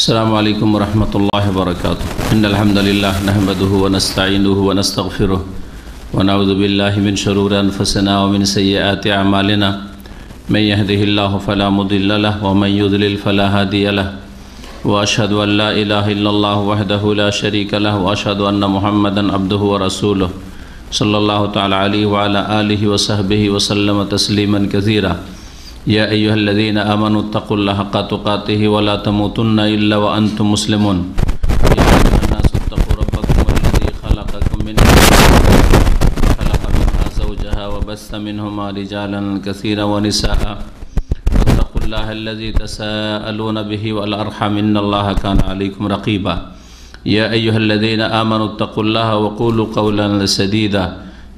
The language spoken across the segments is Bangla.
السلام عليكم ورحمة الله وبركاته إن الحمد لله نحمده ونستعينه ونستغفره ونعوذ بالله من شرور أنفسنا ومن سيئات أعمالنا من يهده الله فلا مضل له ومن يضلل فلا هادي له وأشهد أن لا إله إلا الله وحده لا شريك له وأشهد أن محمدا عبده ورسوله صلى الله تعالى عليه وعلى آله وصحبه وسلم تسليما كثيرا يا أيها الذين آمنوا اتقوا الله حق تقاته ولا تموتن إلا وأنتم مسلمون يا أيها الناس اتقوا ربكم الذي خلقكم من نفس واحدة خلق منها زوجها وبث منهما رجالا كثيرا ونساء واتقوا الله الذي تساءلون به والأرحام إن الله كان عليكم رقيبا يا أيها الذين آمنوا اتقوا الله وقولوا قولا سديدا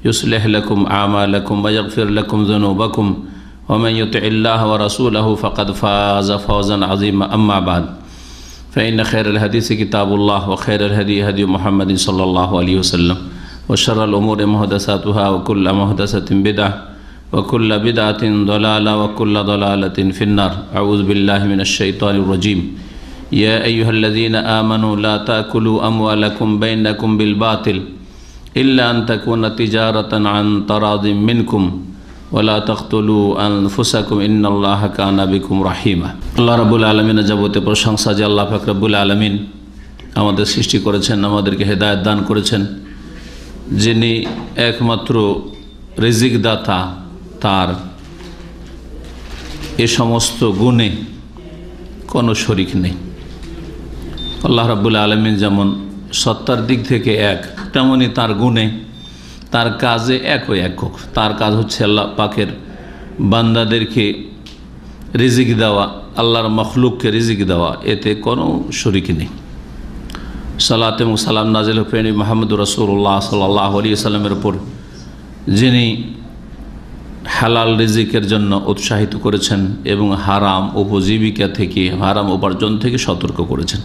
يصلح لكم أعمالكم ويغفر لكم ذنوبكم ومن يطع الله ورسوله فقد فاز فوزا عظيما أما بعد فإن خير الحديث كتاب الله وخير الهدي هدي محمد صلى الله عليه وسلم وشر الأمور محدثاتها وكل محدثة بدعة وكل بدعة ضلالة وكل ضلالة في النار أعوذ بالله من الشيطان الرجيم يا أيها الذين آمنوا لا تأكلوا أموالكم بينكم بالباطل إلا أن تكون تجارة عن تراض منكم ولا تقتلوا أنفسكم إن الله كان بكم رحيما আল্লাহ রাব্বুল আলামিনের যাবতীয় প্রশংসা যে আল্লাহ পাক রব্বুল আলামিন আমাদের সৃষ্টি করেছেন, আমাদেরকে হেদায়েত দান করেছেন, যিনি একমাত্র রিজিক দাতা, তার এ সমস্ত গুণে কোনো শরীক নেই। আল্লাহ রাব্বুল আলামিন যেমন সত্তার দিক থেকে এক, তেমনি তার গুণে, তার কাজে একই একক। তার কাজ হচ্ছে আল্লাহ পাকের বান্দাদেরকে রিজিক দেওয়া, আল্লাহর মখলুককে রিজিক দেওয়া, এতে কোনো শরীক নেই। সালাত এবং সালাম নাজিল হুফেনি মুহাম্মদুর রাসূলুল্লাহ সাল্লাল্লাহু আলাইহি ওয়াসাল্লামের উপর, যিনি হালাল রিজিকের জন্য উৎসাহিত করেছেন এবং হারাম উপজীবিকা থেকে, হারাম উপার্জন থেকে সতর্ক করেছেন।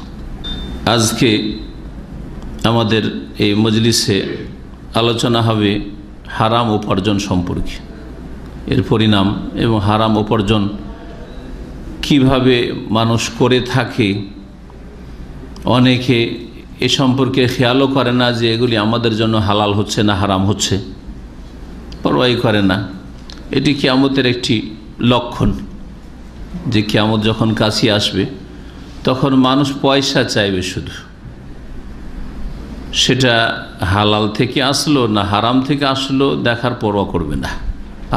আজকে আমাদের এই মজলিসে আলোচনা হবে হারাম উপার্জন সম্পর্কে, এর পরিণাম এবং হারাম উপার্জন কিভাবে মানুষ করে থাকে। অনেকে এ সম্পর্কে খেয়ালও করে না যে এগুলি আমাদের জন্য হালাল হচ্ছে না হারাম হচ্ছে, পরোয়াই করে না। এটি কিয়ামতের একটি লক্ষণ, যে কিয়ামত যখন কাছে আসবে তখন মানুষ পয়সা চাইবে শুধু, সেটা হালাল থেকে আসলো না হারাম থেকে আসলো দেখার পরোয়া করবে না।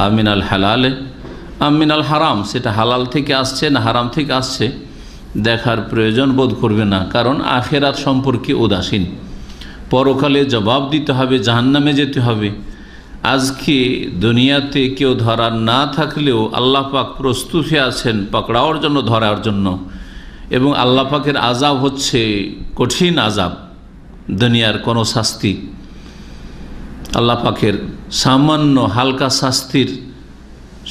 আমিনাল হালালে আমিনাল হারাম, সেটা হালাল থেকে আসছে না হারাম থেকে আসছে দেখার প্রয়োজন বোধ করবে না, কারণ আখেরাত সম্পর্কে উদাসীন। পরকালে জবাব দিতে হবে, জাহান্নামে যেতে হবে। আজকে দুনিয়াতে কেউ ধরার না থাকলেও আল্লাহ পাক প্রস্তুত হয়ে আছেন পকড়াওয়ার জন্য, ধরার জন্য। এবং আল্লাহ পাকের আযাব হচ্ছে কঠিন আযাব। দুনিয়ার কোনো শাস্তি আল্লাহ পাকের সামান্য হালকা শাস্তির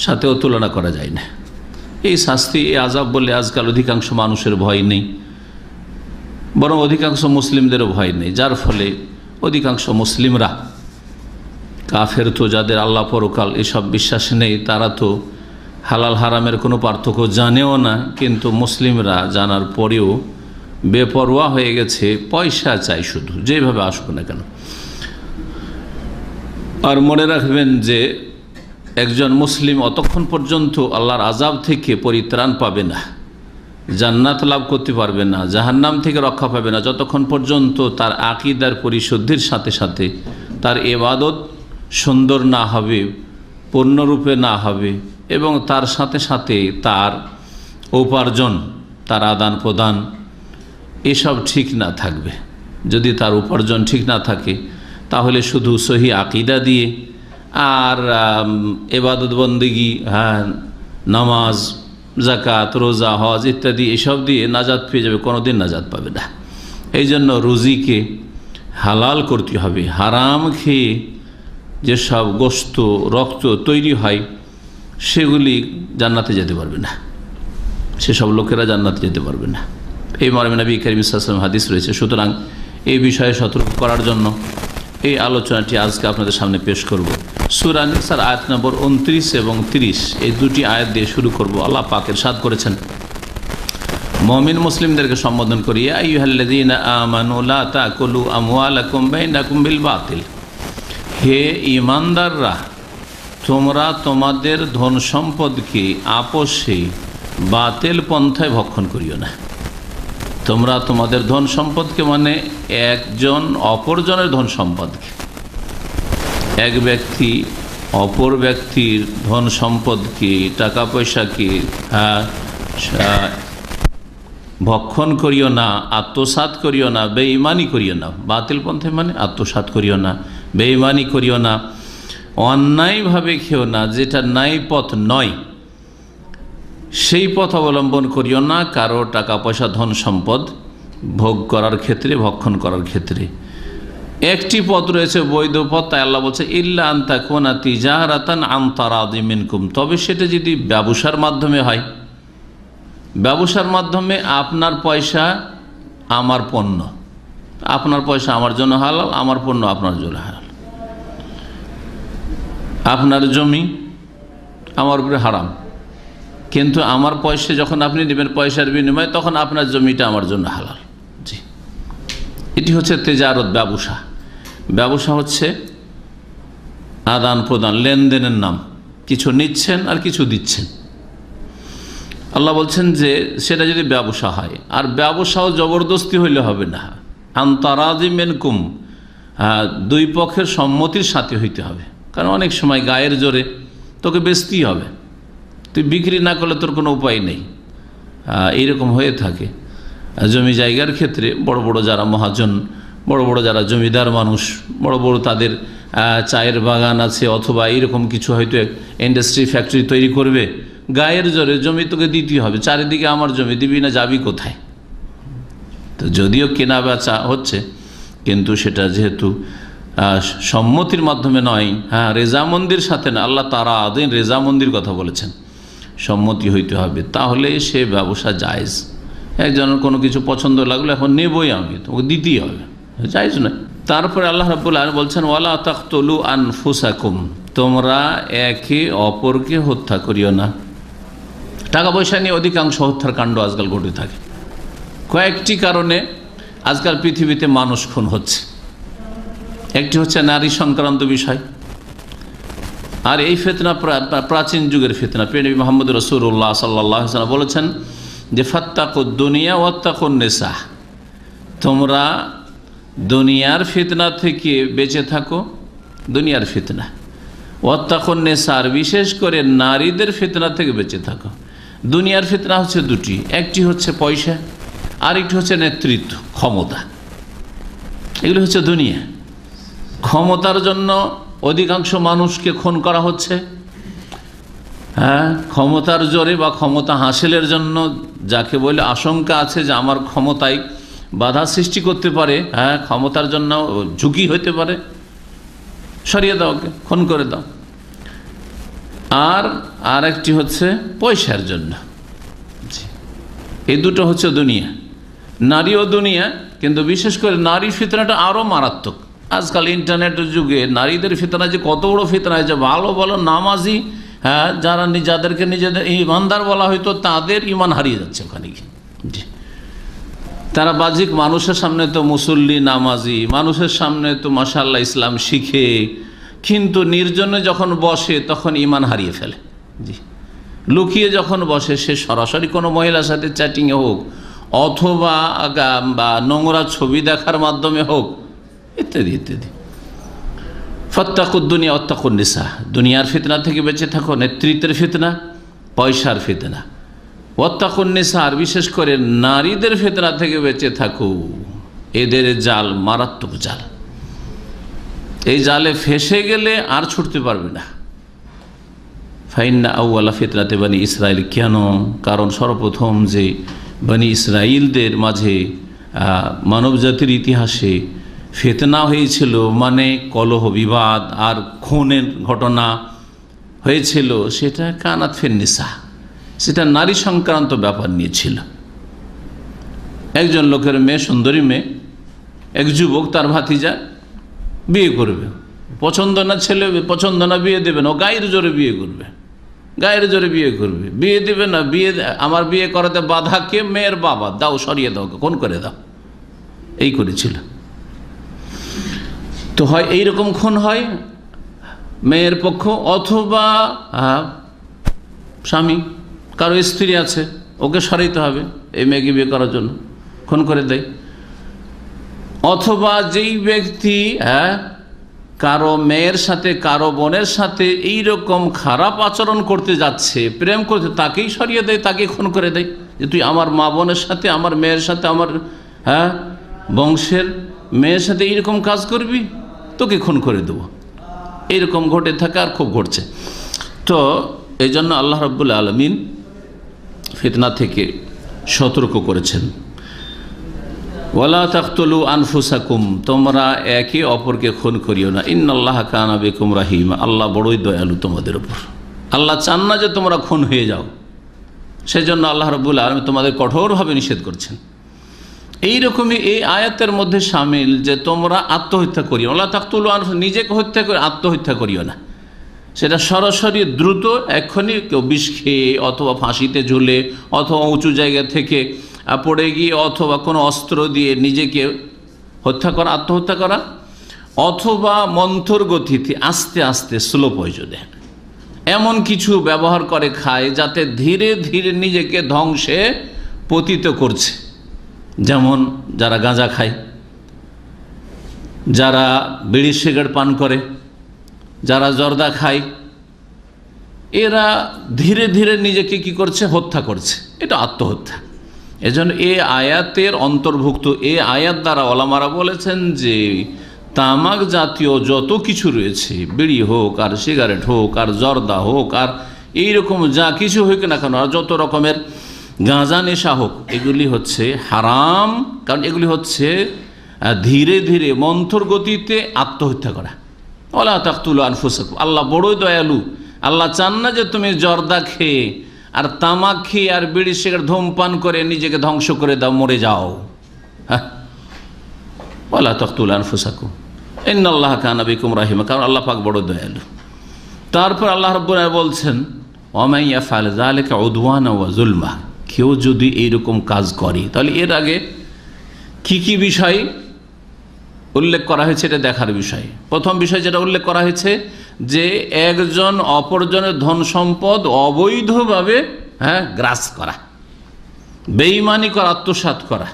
সাথেও তুলনা করা যায় না। এই শাস্তি, এই আযাব বলে আজকাল অধিকাংশ মানুষের ভয় নেই, বরং অধিকাংশ মুসলিমদেরও ভয় নেই, যার ফলে অধিকাংশ মুসলিমরা, কাফের তো যাদের আল্লাহ পরকাল এসব বিশ্বাস নেই, তারা তো হালাল হারামের কোনো পার্থক্য জানেও না, কিন্তু মুসলিমরা জানার পরেও বেপরোয়া হয়ে গেছে, পয়সা চাই শুধু, যেভাবে আসুক না কেন। আর মনে রাখবেন যে একজন মুসলিম অতক্ষণ পর্যন্ত আল্লাহর আযাব থেকে পরিত্রাণ পাবে না, জান্নাত লাভ করতে পারবে না, জাহান্নাম থেকে রক্ষা পাবে না, যতক্ষণ পর্যন্ত তার আকীদার পরিশুদ্ধির সাথে সাথে তার ইবাদত সুন্দর না হবে, পূর্ণরূপে না হবে, এবং তার সাথে সাথে তার উপার্জন, তার আদান প্রদান এসব ঠিক না থাকবে। যদি তার উপার্জন ঠিক না থাকে তাহলে শুধু সহি আকীদা দিয়ে আর ইবাদত বন্দেগী, নামাজ, যাকাত, রোজা, হজ ইত্যাদি এসব দিয়ে নাজাত পেয়ে যাবে, কোনোদিন নাজাত পাবে না। এই জন্য রুজিকে হালাল করতে হবে। হারাম খেয়ে যেসব গোশত, রক্ত তৈরি হয় সেগুলি জান্নাতে যেতে পারবে না, সেসব লোকেরা জান্নাতে যেতে পারবে না। এই মর্মে নবী করিম সাল্লাল্লাহু আলাইহি ওয়াসাল্লাম হাদিস রয়েছে। সুতরাং এই বিষয়ে সতর্ক করার জন্য এই আলোচনাটি আজকে আপনাদের সামনে পেশ করব। সূরা নিসার আয়াত নম্বর 29 এবং 30, এই দুটি আয়াত দিয়ে শুরু করব। আল্লাহ পাক ইরশাদ করেছেন, মুমিন মুসলিমদেরকে সম্বোধন করি, ইয়া আইয়ুহাল্লাযীনা আমানু লা তাকুলু আমওয়ালাকুম বাইনাকুম বিল বাতিল, হে ঈমানদাররা, তোমরা তোমাদের ধন সম্পদকে আপোষে বাতিল পন্থায় ভক্ষণ করিও না। তোমরা তোমাদের ধন সম্পদকে মানে একজন অপরজনের ধন সম্পদকে, এক ব্যক্তি অপর ব্যক্তির ধন সম্পদকে, টাকা পয়সাকে ভক্ষণ করিও না, আত্মসাৎ করিও না, বেঈমানি করিও না। বাতিল পন্থায় মানে আত্মসাৎ করিও না, বেঈমানি করিও না, অন্যায়ভাবে খেও না, যেটা ন্যায় পথ নয় সেই পথ অবলম্বন করিও না কারো টাকা পয়সা ধন সম্পদ ভোগ করার ক্ষেত্রে, ভক্ষণ করার ক্ষেত্রে। একটি পথ রয়েছে বৈধ পথ, তাই আল্লাহ বলছে ইল্লা আন তাকুনা তিজারাতান আন তারাদি মিনকুম, তবে সেটা যদি ব্যবসার মাধ্যমে হয়, ব্যবসার মাধ্যমে আপনার পয়সা আমার পণ্য, আপনার পয়সা আমার জন্য হালাল, আমার পণ্য আপনার জন্য হালাল, আপনার জমি আমার উপরে হারাম, কিন্তু আমার পয়সা যখন আপনি নেবেন পয়সার বিনিময়ে, তখন আপনার জমিটা আমার জন্য হালাল। জি, এটি হচ্ছে তেজারত, ব্যবসা। ব্যবসা হচ্ছে আদান প্রদান, লেনদেনের নাম, কিছু নিচ্ছেন আর কিছু দিচ্ছেন। আল্লাহ বলছেন যে সেটা যদি ব্যবসা হয়, আর ব্যবসাও জবরদস্তি হইলে হবে না, আনতারাজি মিনকুম, দুই পক্ষের সম্মতির সাথে হইতে হবে। কারণ অনেক সময় গায়ের জোরে তোকে বেচতেই হবে, তুই বিক্রি না করলে তোর কোনো উপায় নেই, এইরকম হয়ে থাকে। জমি জায়গার ক্ষেত্রে বড় বড় যারা মহাজন, বড় বড় যারা জমিদার মানুষ, বড় বড় তাদের চায়ের বাগান আছে, অথবা এইরকম কিছু হয়তো ইন্ডাস্ট্রি ফ্যাক্টরি তৈরি করবে, গায়ের জোরে জমি তোকে দিতেই হবে, চারিদিকে আমার জমি, দিবি না যাবি কোথায়? তো যদিও কেনা বেচা হচ্ছে, কিন্তু সেটা যেহেতু সম্মতির মাধ্যমে নয়, রেজামন্দির সাথে না, আল্লাহ তারা আদিন রেজামন্দির কথা বলেছেন, সম্মতি হইতে হবে, তাহলে সে ব্যবসা জায়েজ। একজনের কোনো কিছু পছন্দ লাগলো, এখন নেবই আমি, তোকে দিতেই হবে, জায়েজ নয়। তারপরে আল্লাহ রাব্বুল আলামিন বলছেন ওয়ালা তাকতুলু আনফুসাকুম, তোমরা একে অপরকে হত্যা করিও না। টাকা পয়সা নিয়ে অধিকাংশ হত্যার কাণ্ড আজকাল ঘটে থাকে। কয়েকটি কারণে আজকাল পৃথিবীতে মানুষ খুন হচ্ছে। একটি হচ্ছে নারী সংক্রান্ত বিষয়, আর এই ফিতনা প্রাচীন যুগের ফিতনা। নবী মুহাম্মদ রাসূলুল্লাহ সাল্লাল্লাহু আলাইহি ওয়াসাল্লাম বলেছেন যে ফাত্তাকুদ দুনিয়া ওয়াত্তাকুন নিসা, তোমরা দুনিয়ার ফিতনা থেকে বেঁচে থাকো, দুনিয়ার ফিতনা, ওয়াত্তাকুন নিসা, বিশেষ করে নারীদের ফিতনা থেকে বেঁচে থাকো। দুনিয়ার ফিতনা হচ্ছে দুটি, একটি হচ্ছে পয়সা, আর একটি হচ্ছে নেতৃত্ব, ক্ষমতা। এগুলো হচ্ছে দুনিয়া। ক্ষমতার জন্য অধিকাংশ মানুষকে খুন করা হচ্ছে, ক্ষমতার জোরে বা ক্ষমতা হাসিলের জন্য, যাকে বলে আশঙ্কা আছে যে আমার ক্ষমতায় বাধা সৃষ্টি করতে পারে, ক্ষমতার জন্য ঝুঁকি হতে পারে, সরিয়ে দাও, ওকে খুন করে দাও। আর একটি হচ্ছে পয়সার জন্য। এই দুটো হচ্ছে দুনিয়া। নারীও দুনিয়া, কিন্তু বিশেষ করে নারী ফিতনাটা আরও মারাত্মক। আজকাল ইন্টারনেটের যুগে নারীদের ফিতনা যে কত বড় ফিতনা হয়েছে, ভালো ভালো নামাজি, যাদেরকে নিজেদের ইমানদার বলা হয়তো, তাদের ইমান হারিয়ে যাচ্ছে ওখানে গিয়ে। তারা বাহ্যিক মানুষের সামনে তো মুসল্লি, নামাজি, মানুষের সামনে তো মাশাআল্লাহ ইসলাম শিখে, কিন্তু নির্জনে যখন বসে তখন ইমান হারিয়ে ফেলে। জি, লুকিয়ে যখন বসে, সে সরাসরি কোনো মহিলার সাথে চ্যাটিংয়ে হোক, অথবা নোংরা ছবি দেখার মাধ্যমে হোক, ইত্যাদি ইত্যাদি। ফাত্তাকুদ দুনিয়া ওয়াত্তাকুন নিসা, দুনিয়ার ফিতনা থেকে বেঁচে থাকো, নেতৃত্বের ফিতনা, পয়সার ফিতনা। ওয়াত্তাকুন নিসা, আর বিশেষ করে নারীদের ফিতনা থেকে বেঁচে থাকো। এদের জাল মারাত্মক জাল, এই জালে ফেসে গেলে আর ছুটতে পারবে না। ফাইন্না আউয়ালা ফিতনাতে বানি ইসরাইল, কেন? কারণ সর্বপ্রথম যে বানি ইসরাইলদের মাঝে মানবজাতির ইতিহাসে ফিতনা হয়েছিল, মানে কলহ, বিবাদ আর খুনের ঘটনা হয়েছিল, সেটা কানাত ফিন নিসা, সেটা নারী সংক্রান্ত ব্যাপার নিয়েছিল। একজন লোকের মেয়ে, সুন্দরী মেয়ে, এক যুবক তার ভাতিজা বিয়ে করবে, পছন্দ না ছেলে, পছন্দ না বিয়ে দেবেন, ও গায়ের জোরে বিয়ে করবে, গায়ের জোরে বিয়ে করবে, বিয়ে দিবে না, আমার বিয়ে করাতে বাধা কে? মেয়ের বাবা, দাও সরিয়ে দাও, খুন করে দাও, এই করেছিল। তো হয় এইরকম খুন হয় মেয়ের পক্ষ, অথবা স্বামী কারো স্ত্রী আছে, ওকে সরাইতে হবে এই মেয়েকে বিয়ে করার জন্য, খুন করে দেয়। অথবা যেই ব্যক্তি কারো মেয়ের সাথে কারো বোনের সাথে এইরকম খারাপ আচরণ করতে যাচ্ছে, প্রেম করতে, তাকেই সরিয়ে দেয়, তাকে খুন করে দেয় যে তুই আমার মা বোনের সাথে, আমার মেয়ের সাথে, আমার বংশের মেয়ের সাথে এইরকম কাজ করবি, তোকে খুন করে দেবো। এইরকম ঘটে থাকে আর খুব ঘটছে। তো এই জন্য আল্লাহ রাব্বুল আলামিন ফিতনা থেকে সতর্ক করেছেন। ওয়ালা তাকতুলু আনফুসাকুম, তোমরা একে অপরকে খুন করিও না। ইন্নাল্লাহা কানা বিকুম রাহিমা, আল্লাহ বড়ই দয়ালু তোমাদের উপর। আল্লাহ চান না যে তোমরা খুন হয়ে যাও, সেজন্য আল্লাহ রাব্বুল আলামিন তোমাদের কঠোরভাবে নিষেধ করছেন। এইরকমই এই আয়াতের মধ্যে শামিল যে তোমরা আত্মহত্যা করিও। ওয়ালা তাকতুলু আনফুসাকুম, নিজেকে হত্যা করে আত্মহত্যা করিও না। সেটা সরাসরি দ্রুত এক্ষুনি কেউ বিষ খেয়ে অথবা ফাঁসিতে ঝুলে অথবা উঁচু জায়গা থেকে পড়ে গিয়ে অথবা কোনো অস্ত্র দিয়ে নিজেকে হত্যা করা, আত্মহত্যা করা, অথবা মন্থর গতিতে আস্তে আস্তে স্লো পয়জনে এমন কিছু ব্যবহার করে খায় যাতে ধীরে ধীরে নিজেকে ধ্বংসে পতিত করছে। যেমন যারা গাঁজা খায়, যারা বিড়ি সিগারেট পান করে, যারা জর্দা খায়, এরা ধীরে ধীরে নিজেকে কি করছে? হত্যা করছে। এটা আত্মহত্যা। এজন্য এই আয়াতের অন্তর্ভুক্ত, এই আয়াত দ্বারা ওলামারা বলেছেন যে তামাক জাতীয় যত কিছু রয়েছে, বিড়ি হোক আর সিগারেট হোক আর জর্দা হোক আর এইরকম যা কিছু হোক না কেন, আর যত রকমের গাঁজা নেশা হোক, এগুলি হচ্ছে হারাম। কারণ এগুলি হচ্ছে ধীরে ধীরে মন্থর গতিতে আত্মহত্যা করা। ওয়ালা তাকতুলু আনফুসাকুম, আল্লাহ বড়ই দয়ালু। আল্লাহ চান না যে তুমি জর্দা খেয়ে আর তামাক খেয়ে আর বিড়ি সিগারেট ধূমপান করে নিজেকে ধ্বংস করে দাও, মরে যাও। হ্যাঁ, ওয়ালা তাকতুলু আনফুসাকুম ইন্নাল্লাহা কানা বিকুম রাহিমা, কারণ আল্লাহ পাক বড় দয়ালু। তারপর আল্লাহ রাব্বুল আলামিন বলছেন ওয়া মান ইয়াফআল যালিকা উদওয়ানা ওয়া যুলমা, কেউ যদি এইরকম কাজ করে, তাহলে এর আগে কি কি বিষয় উল্লেখ করা হয়েছে এটা দেখার বিষয়। প্রথম বিষয় যেটা উল্লেখ করা হয়েছে যে একজন অপরজনের ধন সম্পদ অবৈধভাবে গ্রাস করা, বেঈমানি করা, আত্মসাৎ করা,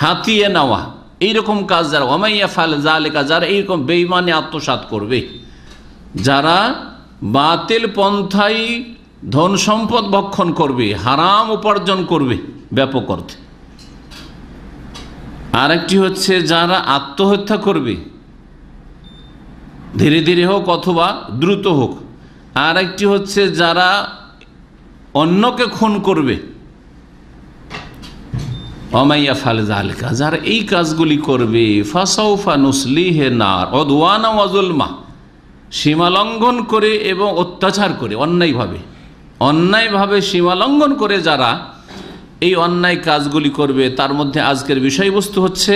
হাতিয়ে নেওয়া, এইরকম কাজ যারা ওয়া মান ইয়াফআল যালিকা, যারা এইরকম বেঈমানি আত্মসাৎ করবে, যারা বাতিল পন্থায় ধন সম্পদ ভক্ষণ করবে, হারাম উপার্জন করবে ব্যাপক অর্থে। আরেকটি হচ্ছে যারা আত্মহত্যা করবে, ধীরে ধীরে হোক অথবা দ্রুত হোক। আরেকটি হচ্ছে যারা অন্যকে খুন করবে। ওয়া মান ইয়াফআল যালিকা, যারা এই কাজগুলি করবে, ফাসাউফা নুসলিহি নার উদওয়ানা ওয়া যুলমা, সীমা লঙ্ঘন করে এবং অত্যাচার করে, অন্যায়ভাবে সীমা লঙ্ঘন করে যারা এই অন্যায় কাজগুলি করবে, তার মধ্যে আজকের বিষয়বস্তু হচ্ছে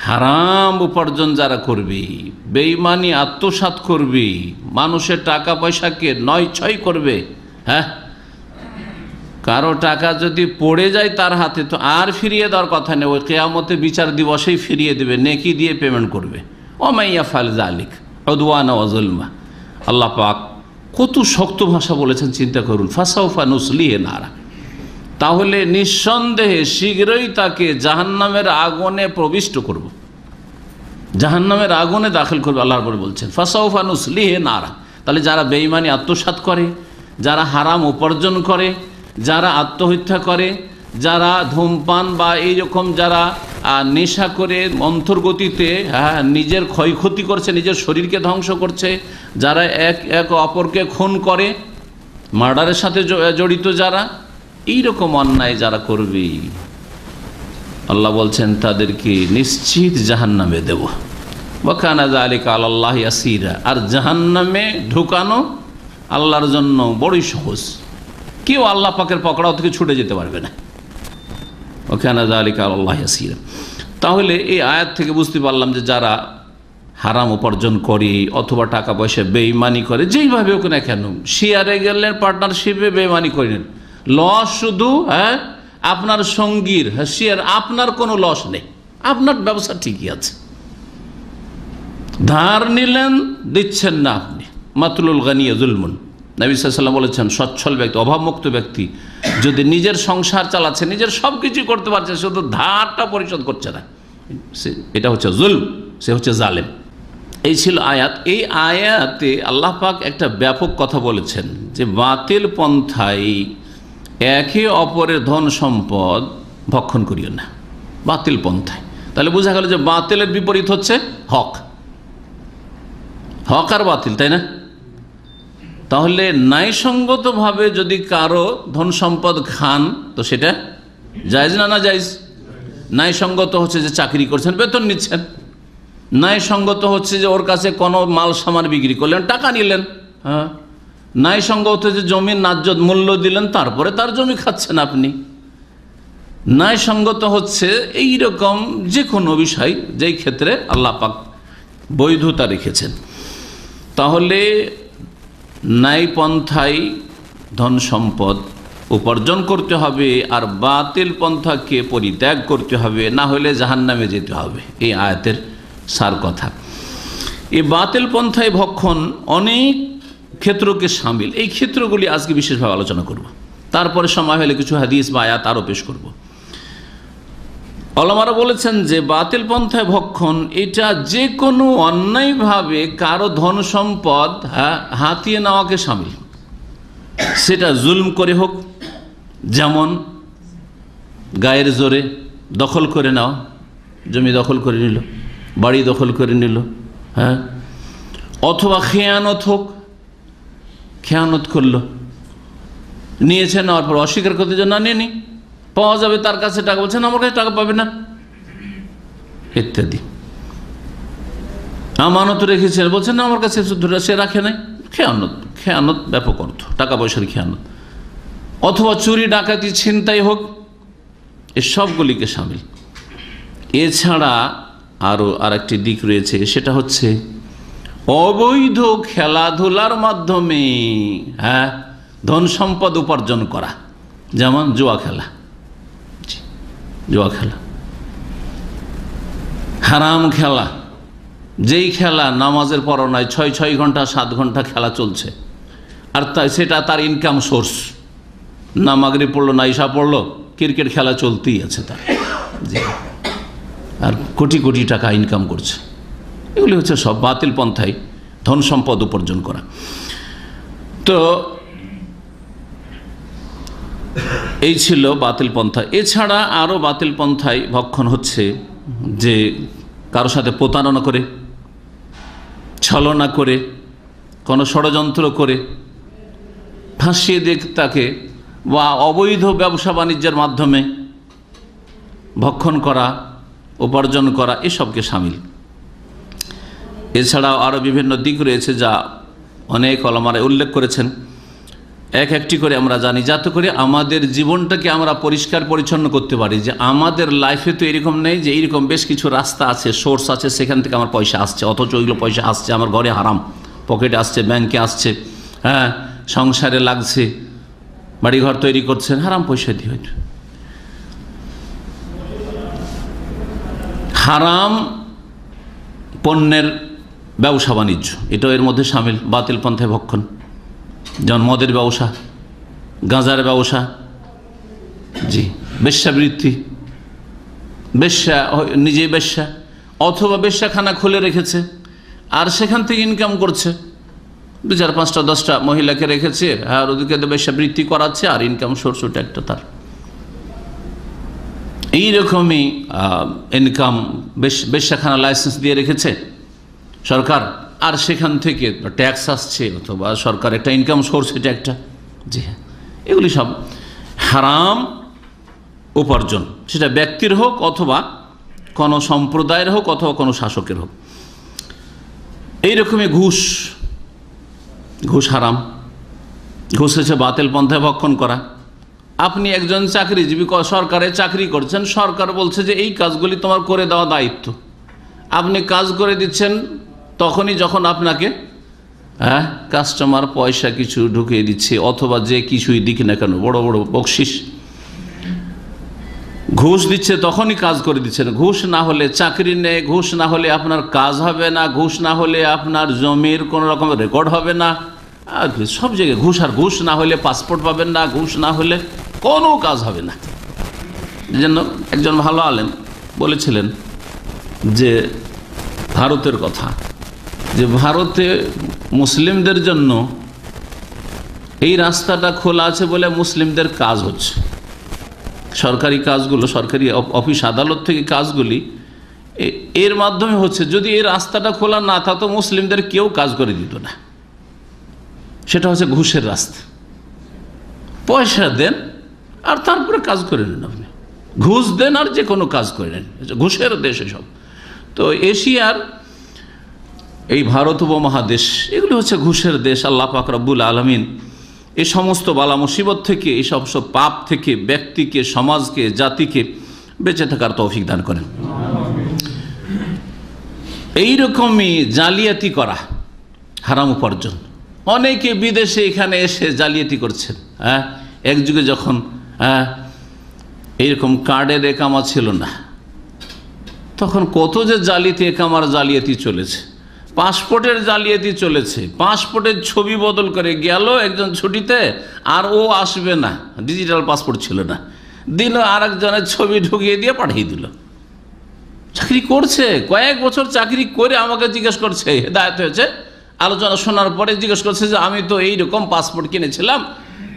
হারাম উপার্জন যারা করবে, বেঈমানি আত্মসাৎ করবে, মানুষের টাকা পয়সাকে নয় ছয় করবে। কারো টাকা যদি পড়ে যায় তার হাতে, তো আর ফিরিয়ে দেওয়ার কথা নেই, ওই কিয়ামতে বিচার দিবসেই ফিরিয়ে দেবে, নেকি দিয়ে পেমেন্ট করবে। ওয়া মান ইয়াফআল যালিকা উদওয়ানা ওয়া যুলমা, আল্লাহ পাক কত শক্ত ভাষা বলেছেন, চিন্তা করুন। ফাসাউফা নুসলিহি নারা, তাহলে নিঃসন্দেহে শীঘ্রই তাকে জাহান্নামের আগুনে প্রবিষ্ট করব, জাহান্নামের আগুনে দাখিল করবে। আল্লাহ রাব্বুল বলছেন ফাসাউফা নুসলিহি নারা। তাহলে যারা বেঈমানি আত্মসাৎ করে, যারা হারাম উপার্জন করে, যারা আত্মহত্যা করে, যারা ধূমপান বা এইরকম যারা নেশা করে মন্থর গতিতে নিজের ক্ষয়ক্ষতি করছে, নিজের শরীরকে ধ্বংস করছে, যারা এক অপরকে খুন করে, মার্ডারের সাথে জড়িত যারা, এইরকম অন্যায় যারা করবে, আল্লাহ বলছেন তাদেরকে নিশ্চিত জাহান্নামে দেব। ওয়া কানা যালিকা আলাল্লাহি ইয়াসীরা, আর জাহান্নামে ঢুকানো আল্লাহর জন্য বড়ই সহজ, কেউ আল্লাহ পাকের পকড়াও থেকে ছুটে যেতে পারবে না। ওয়া কানা যালিকা আলাল্লাহি ইয়াসীরা। তাহলে এই আয়াত থেকে বুঝতে পারলাম যে যারা হারাম উপার্জন করে অথবা টাকা পয়সা বেইমানি করে, যেইভাবে হোক না কেন, শেয়ারে গেলেন, পার্টনারশিপে বেইমানি করেন, লস শুধু আপনার সঙ্গীর, শেয়ার, আপনার কোনো লস নেই, আপনার ব্যবসা ঠিকই আছে। ধার নিলেন, দিচ্ছেন না আপনি, মাতলুল গানিয়া জুলমুন। নবী সাল্লাল্লাহু আলাইহি ওয়াসাল্লাম বলেছেন, সচ্ছল ব্যক্তি, অভাবমুক্ত ব্যক্তি যদি নিজের সংসার চালাচ্ছে, নিজের সব কিছু করতে পারছে, শুধু ধারটা পরিশোধ করছে না, এটা হচ্ছে জুলম, সে হচ্ছে জালেম। এই ছিল আয়াত। এই আয়াতে আল্লাহ পাক একটা ব্যাপক কথা বলেছেন যে বাতিল পন্থায় একে অপরের ধন সম্পদ ভক্ষণ করিও না, বাতিল পন্থায়। তাহলে বোঝা গেল যে বাতিলের বিপরীত হচ্ছে হক, হক আর বাতিল, তাই না? তাহলে ন্যায়সঙ্গতভাবে যদি কারো ধন সম্পদ খান তো সেটা জায়েজ না জায়েজ? ন্যায়সঙ্গত হচ্ছে যে চাকরি করছেন, বেতন নিচ্ছেন, ন্যায়সঙ্গত হচ্ছে যে ওর কাছে কোনো মাল সামান বিক্রি করলেন, টাকা নিলেন, হ্যাঁ, ন্যায়সঙ্গত হচ্ছে যে জমির ন্যায্য মূল্য দিলেন, তারপরে তার জমি খাচ্ছেন আপনি। ন্যায়সঙ্গত হচ্ছে এই রকম যে কোনো বিষয় যেই ক্ষেত্রে আল্লাহ পাক বৈধতা রেখেছেন। তাহলে ন্যায় পন্থায় ধন সম্পদ উপার্জন করতে হবে আর বাতিল পন্থাকে পরিত্যাগ করতে হবে, না হলে জাহান্নামে যেতে হবে। এই আয়াতের সার কথা। এই বাতিল পন্থায় ভক্ষণ অনেক ক্ষেত্রকে সামিল, এই ক্ষেত্রগুলি আজকে বিশেষভাবে আলোচনা করব। তারপরে সময় হলে কিছু হাদিস বা আয়াত আরও পেশ করব। ওলামারা বলেছেন যে বাতিল পন্থায় ভক্ষণ এটা যে কোনো অন্যায়ভাবে কারো ধন সম্পদ হাতিয়ে নেওয়াকে সামিল, সেটা জুলম করে হোক, যেমন গায়ের জোরে দখল করে নেওয়া, জমি দখল করে নিল, বাড়ি দখল করে নিল, হ্যাঁ, অথবা খেয়ানত হোক, খেয়ানত করলো, নিয়েছে, নেওয়ার পর অস্বীকার করতে যে না নিয়ে নি, পাওয়া যাবে তার কাছে টাকা, বলছেন আমার কাছে টাকা পাবে না, ইত্যাদি। আমানত রেখেছেন, বলছেন না আমার কাছে সে রাখে নাই, খেয়ানত, খেয়ানত ব্যাপক অর্থ, টাকা পয়সার খেয়ানত, অথবা চুরি ডাকাতি ছিনতাই হোক, এই সবগুলিকে সামিল। এছাড়া আরও আরেকটি দিক রয়েছে, সেটা হচ্ছে অবৈধ খেলাধুলার মাধ্যমে ধন সম্পদ উপার্জন করা, যেমন জুয়া খেলা, জুয়া খেলা, হারাম খেলা, যেই খেলা নামাজের পর নয়, 6 ঘন্টা 7 ঘন্টা খেলা চলছে, আর তাই সেটা তার ইনকাম সোর্স, না মাগরিব পড়লো না ইশা পড়লো, ক্রিকেট খেলা চলতেই আছে তার, আর কোটি কোটি টাকা ইনকাম করছে। এগুলি হচ্ছে সব বাতিল পন্থায় ধন সম্পদ উপার্জন করা। তো এই ছিল বাতিল পন্থা। এছাড়া আরও বাতিল পন্থায় ভক্ষণ হচ্ছে যে কারো সাথে প্রতারণা করে, ছলনা করে, কোনো ষড়যন্ত্র করে ফাঁসিয়ে দিয়ে তাকে, বা অবৈধ ব্যবসা বাণিজ্যের মাধ্যমে ভক্ষণ করা, উপার্জন করা, এসবকে সামিল। এছাড়াও আরও বিভিন্ন দিক রয়েছে যা অনেক ওলামারা উল্লেখ করেছেন, এক একটি করে আমরা জানি, যাতে করে আমাদের জীবনটাকে আমরা পরিষ্কার পরিচ্ছন্ন করতে পারি, যে আমাদের লাইফে তো এরকম নেই যে এইরকম বেশ কিছু রাস্তা আছে, সোর্স আছে, সেখান থেকে আমার পয়সা আসছে, অথচ ওইগুলো পয়সা আসছে আমার ঘরে হারাম, পকেটে আসছে, ব্যাংকে আসছে, হ্যাঁ, সংসারে লাগছে, বাড়িঘর তৈরি করছেন হারাম পয়সা দিয়ে। হয়তো হারাম পণ্যের ব্যবসা বাণিজ্য, এটাও এর মধ্যে সামিল, বাতিল পন্থায় ভক্ষণ। যেমন মদের ব্যবসা, গাঁজার ব্যবসা, জি, বেশ্যাবৃত্তি, বেশ্যা, নিজে বেশ্যা, অথবা বেশ্যাখানা খুলে রেখেছে আর সেখান থেকে ইনকাম করছে, 2, 4, 5টা 10টা মহিলাকে রেখেছে, আর ওদিকে তো বেশ্যাবৃত্তি করাচ্ছে, আর ইনকাম সোর্স ওটা একটা তার। এইরকমই ইনকাম, বেশ্যাখানা লাইসেন্স দিয়ে রেখেছে সরকার, আর সেখান থেকে ট্যাক্স আসছে, অথবা সরকার একটা ইনকাম সোর্স, এটা একটা, জি হ্যাঁ, এগুলি সব হারাম উপার্জন, সেটা ব্যক্তির হোক অথবা কোনো সম্প্রদায়ের হোক অথবা কোনো শাসকের হোক। এইরকমই ঘুষ, ঘুষ হারাম, ঘুষ হচ্ছে বাতিল পন্থায় ভক্ষণ করা। আপনি একজন চাকরিজীবী, সরকারে চাকরি করছেন, সরকার বলছে যে এই কাজগুলি তোমার করে দেওয়া দায়িত্ব, আপনি কাজ করে দিচ্ছেন তখনই যখন আপনাকে কাস্টমার পয়সা কিছু ঢুকিয়ে দিচ্ছে, অথবা যে কিছুই দিক না কেন, বড় বড় বকশিস ঘুষ দিচ্ছে, তখনই কাজ করে দিচ্ছেন। ঘুষ না হলে চাকরি নেই, ঘুষ না হলে আপনার কাজ হবে না, ঘুষ না হলে আপনার জমির কোনো রকম রেকর্ড হবে না, আর সব জায়গায় ঘুষ। আর ঘুষ না হলে পাসপোর্ট পাবেন না, ঘুষ না হলে কোনো কাজ হবে না। এই জন্য একজন ভালো আলেম বলেছিলেন যে ভারতের কথা, যে ভারতে মুসলিমদের জন্য এই রাস্তাটা খোলা আছে বলে মুসলিমদের কাজ হচ্ছে, সরকারি কাজগুলো, সরকারি অফিস আদালত থেকে কাজগুলি এর মাধ্যমে হচ্ছে। যদি এই রাস্তাটা খোলা না থাকতো মুসলিমদের কেউ কাজ করে দিত না। সেটা হচ্ছে ঘুষের রাস্তা। পয়সা দেন আর তারপরে কাজ করে নেন, আপনি ঘুষ দেন আর যে কোনো কাজ করে নেন, ঘুষের দেশ এসব। তো এশিয়ার এই ভারত উপমহাদেশ, এগুলি হচ্ছে ঘুষের দেশ। আল্লাহ পাক রব্বুল আলামিন এই সমস্ত বালা মুসিবত থেকে, এই সমস্ত পাপ থেকে ব্যক্তিকে, সমাজকে, জাতিকে বেঁচে থাকার তৌফিক দান করেন। এইরকমই জালিয়াতি করা, হারাম উপার্জন, অনেকে বিদেশে এখানে এসে জালিয়াতি করছেন। এক যুগে যখন এইরকম কার্ডের একামা ছিল না, তখন কত যে একামার জালিয়াতি চলেছে। পাসপোর্টের জালিয়াতি চলেছে, পাসপোর্টের ছবি বদল করে গেল একজন ছুটিতে, আর ও আসবে না, ডিজিটাল পাসপোর্ট ছিল না, দিল আর একজনের ছবি ঢুকিয়ে দিয়ে পাঠিয়ে দিল। চাকরি করছে, কয়েক বছর চাকরি করে আমাকে জিজ্ঞেস করছে, হেদায়েত হয়েছে, আলোচনা শোনার পরে জিজ্ঞেস করছে যে আমি তো এইরকম পাসপোর্ট কিনেছিলাম,